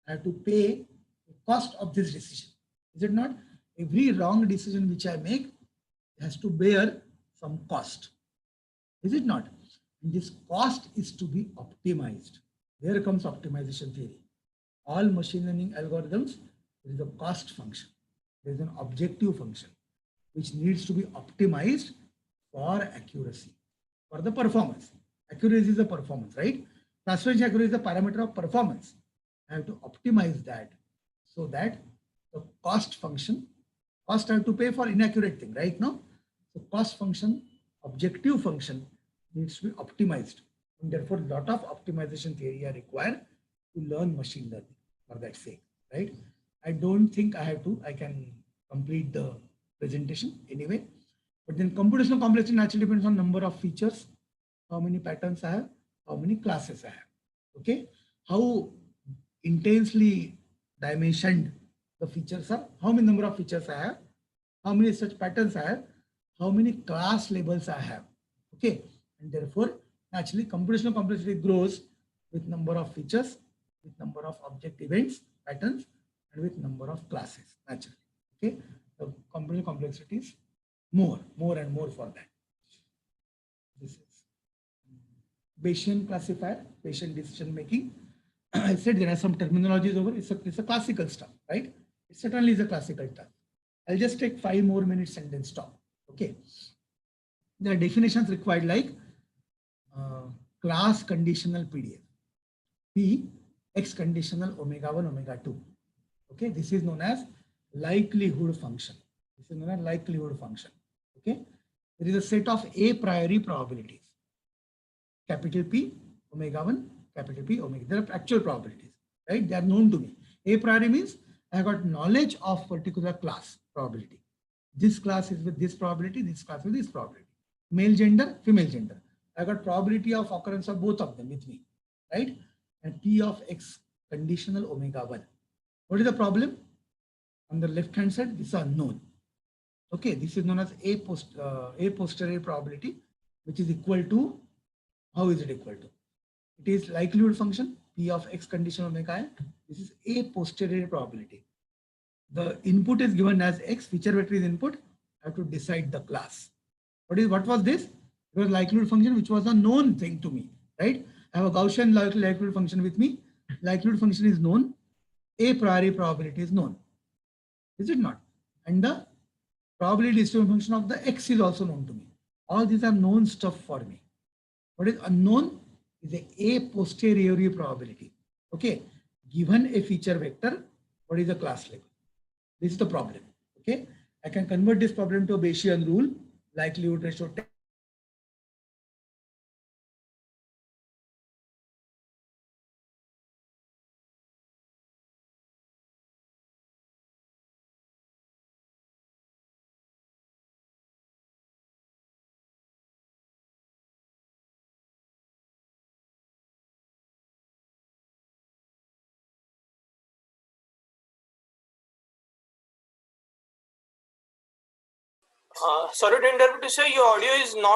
I have to pay the cost of this decision. Is it not? Every wrong decision which I make has to bear some cost. Is it not? And this cost is to be optimized. There comes optimization theory. All machine learning algorithms, there is a cost function. There is an objective function which needs to be optimized for accuracy, for the performance. Accuracy is the performance, right? Classification accuracy is the parameter of performance. I have to optimize that so that the cost function, cost I have to pay for inaccurate thing, right? No? So cost function, objective function needs to be optimized. And therefore, a lot of optimization theory are required to learn machine learning for that sake, right? I don't think I can complete the presentation anyway. But then computational complexity naturally depends on number of features, how many patterns I have, how many classes I have. Okay, how intensely dimensioned the features are, how many number of features I have, how many such patterns I have, how many class labels I have. Okay, and therefore naturally computational complexity grows with number of features, with number of object events, patterns, and with number of classes naturally. Okay, the computational complexity is more and more for that. This is Bayesian classifier, Bayesian decision making. I said there are some terminologies over. It's a classical stuff, right? It certainly is a classical stuff. I'll just take 5 more minutes and then stop. Okay. There are definitions required like class conditional PDF, P X conditional omega 1, omega 2. Okay. This is known as likelihood function. This is known as likelihood function. Okay. There is a set of a priori probabilities. Capital P, omega 1, capital P, omega. There are actual probabilities, right? They are known to me. A priori means I have got knowledge of particular class probability. This class is with this probability, this class with this probability. Male gender, female gender. I got probability of occurrence of both of them with me, right? And P of X conditional omega 1. What is the problem? On the left hand side, this is unknown. Okay, this is known as a posteriori probability, which is equal to, how is it equal to? It is likelihood function, P of x condition omega I. This is a posteriori probability. The input is given as x, whichever vector is input, I have to decide the class. What was this? It was likelihood function, which was a known thing to me, right? I have a Gaussian likelihood function with me. Likelihood function is known. A priori probability is known. Is it not? And the probability distribution function of the x is also known to me. All these are known stuff for me. What is unknown is a posteriori probability. Okay, given a feature vector, what is the class level? This is the problem. Okay, I can convert this problem to a Bayesian rule, likelihood ratio 10. Sorry to interrupt you, sir. Your audio is not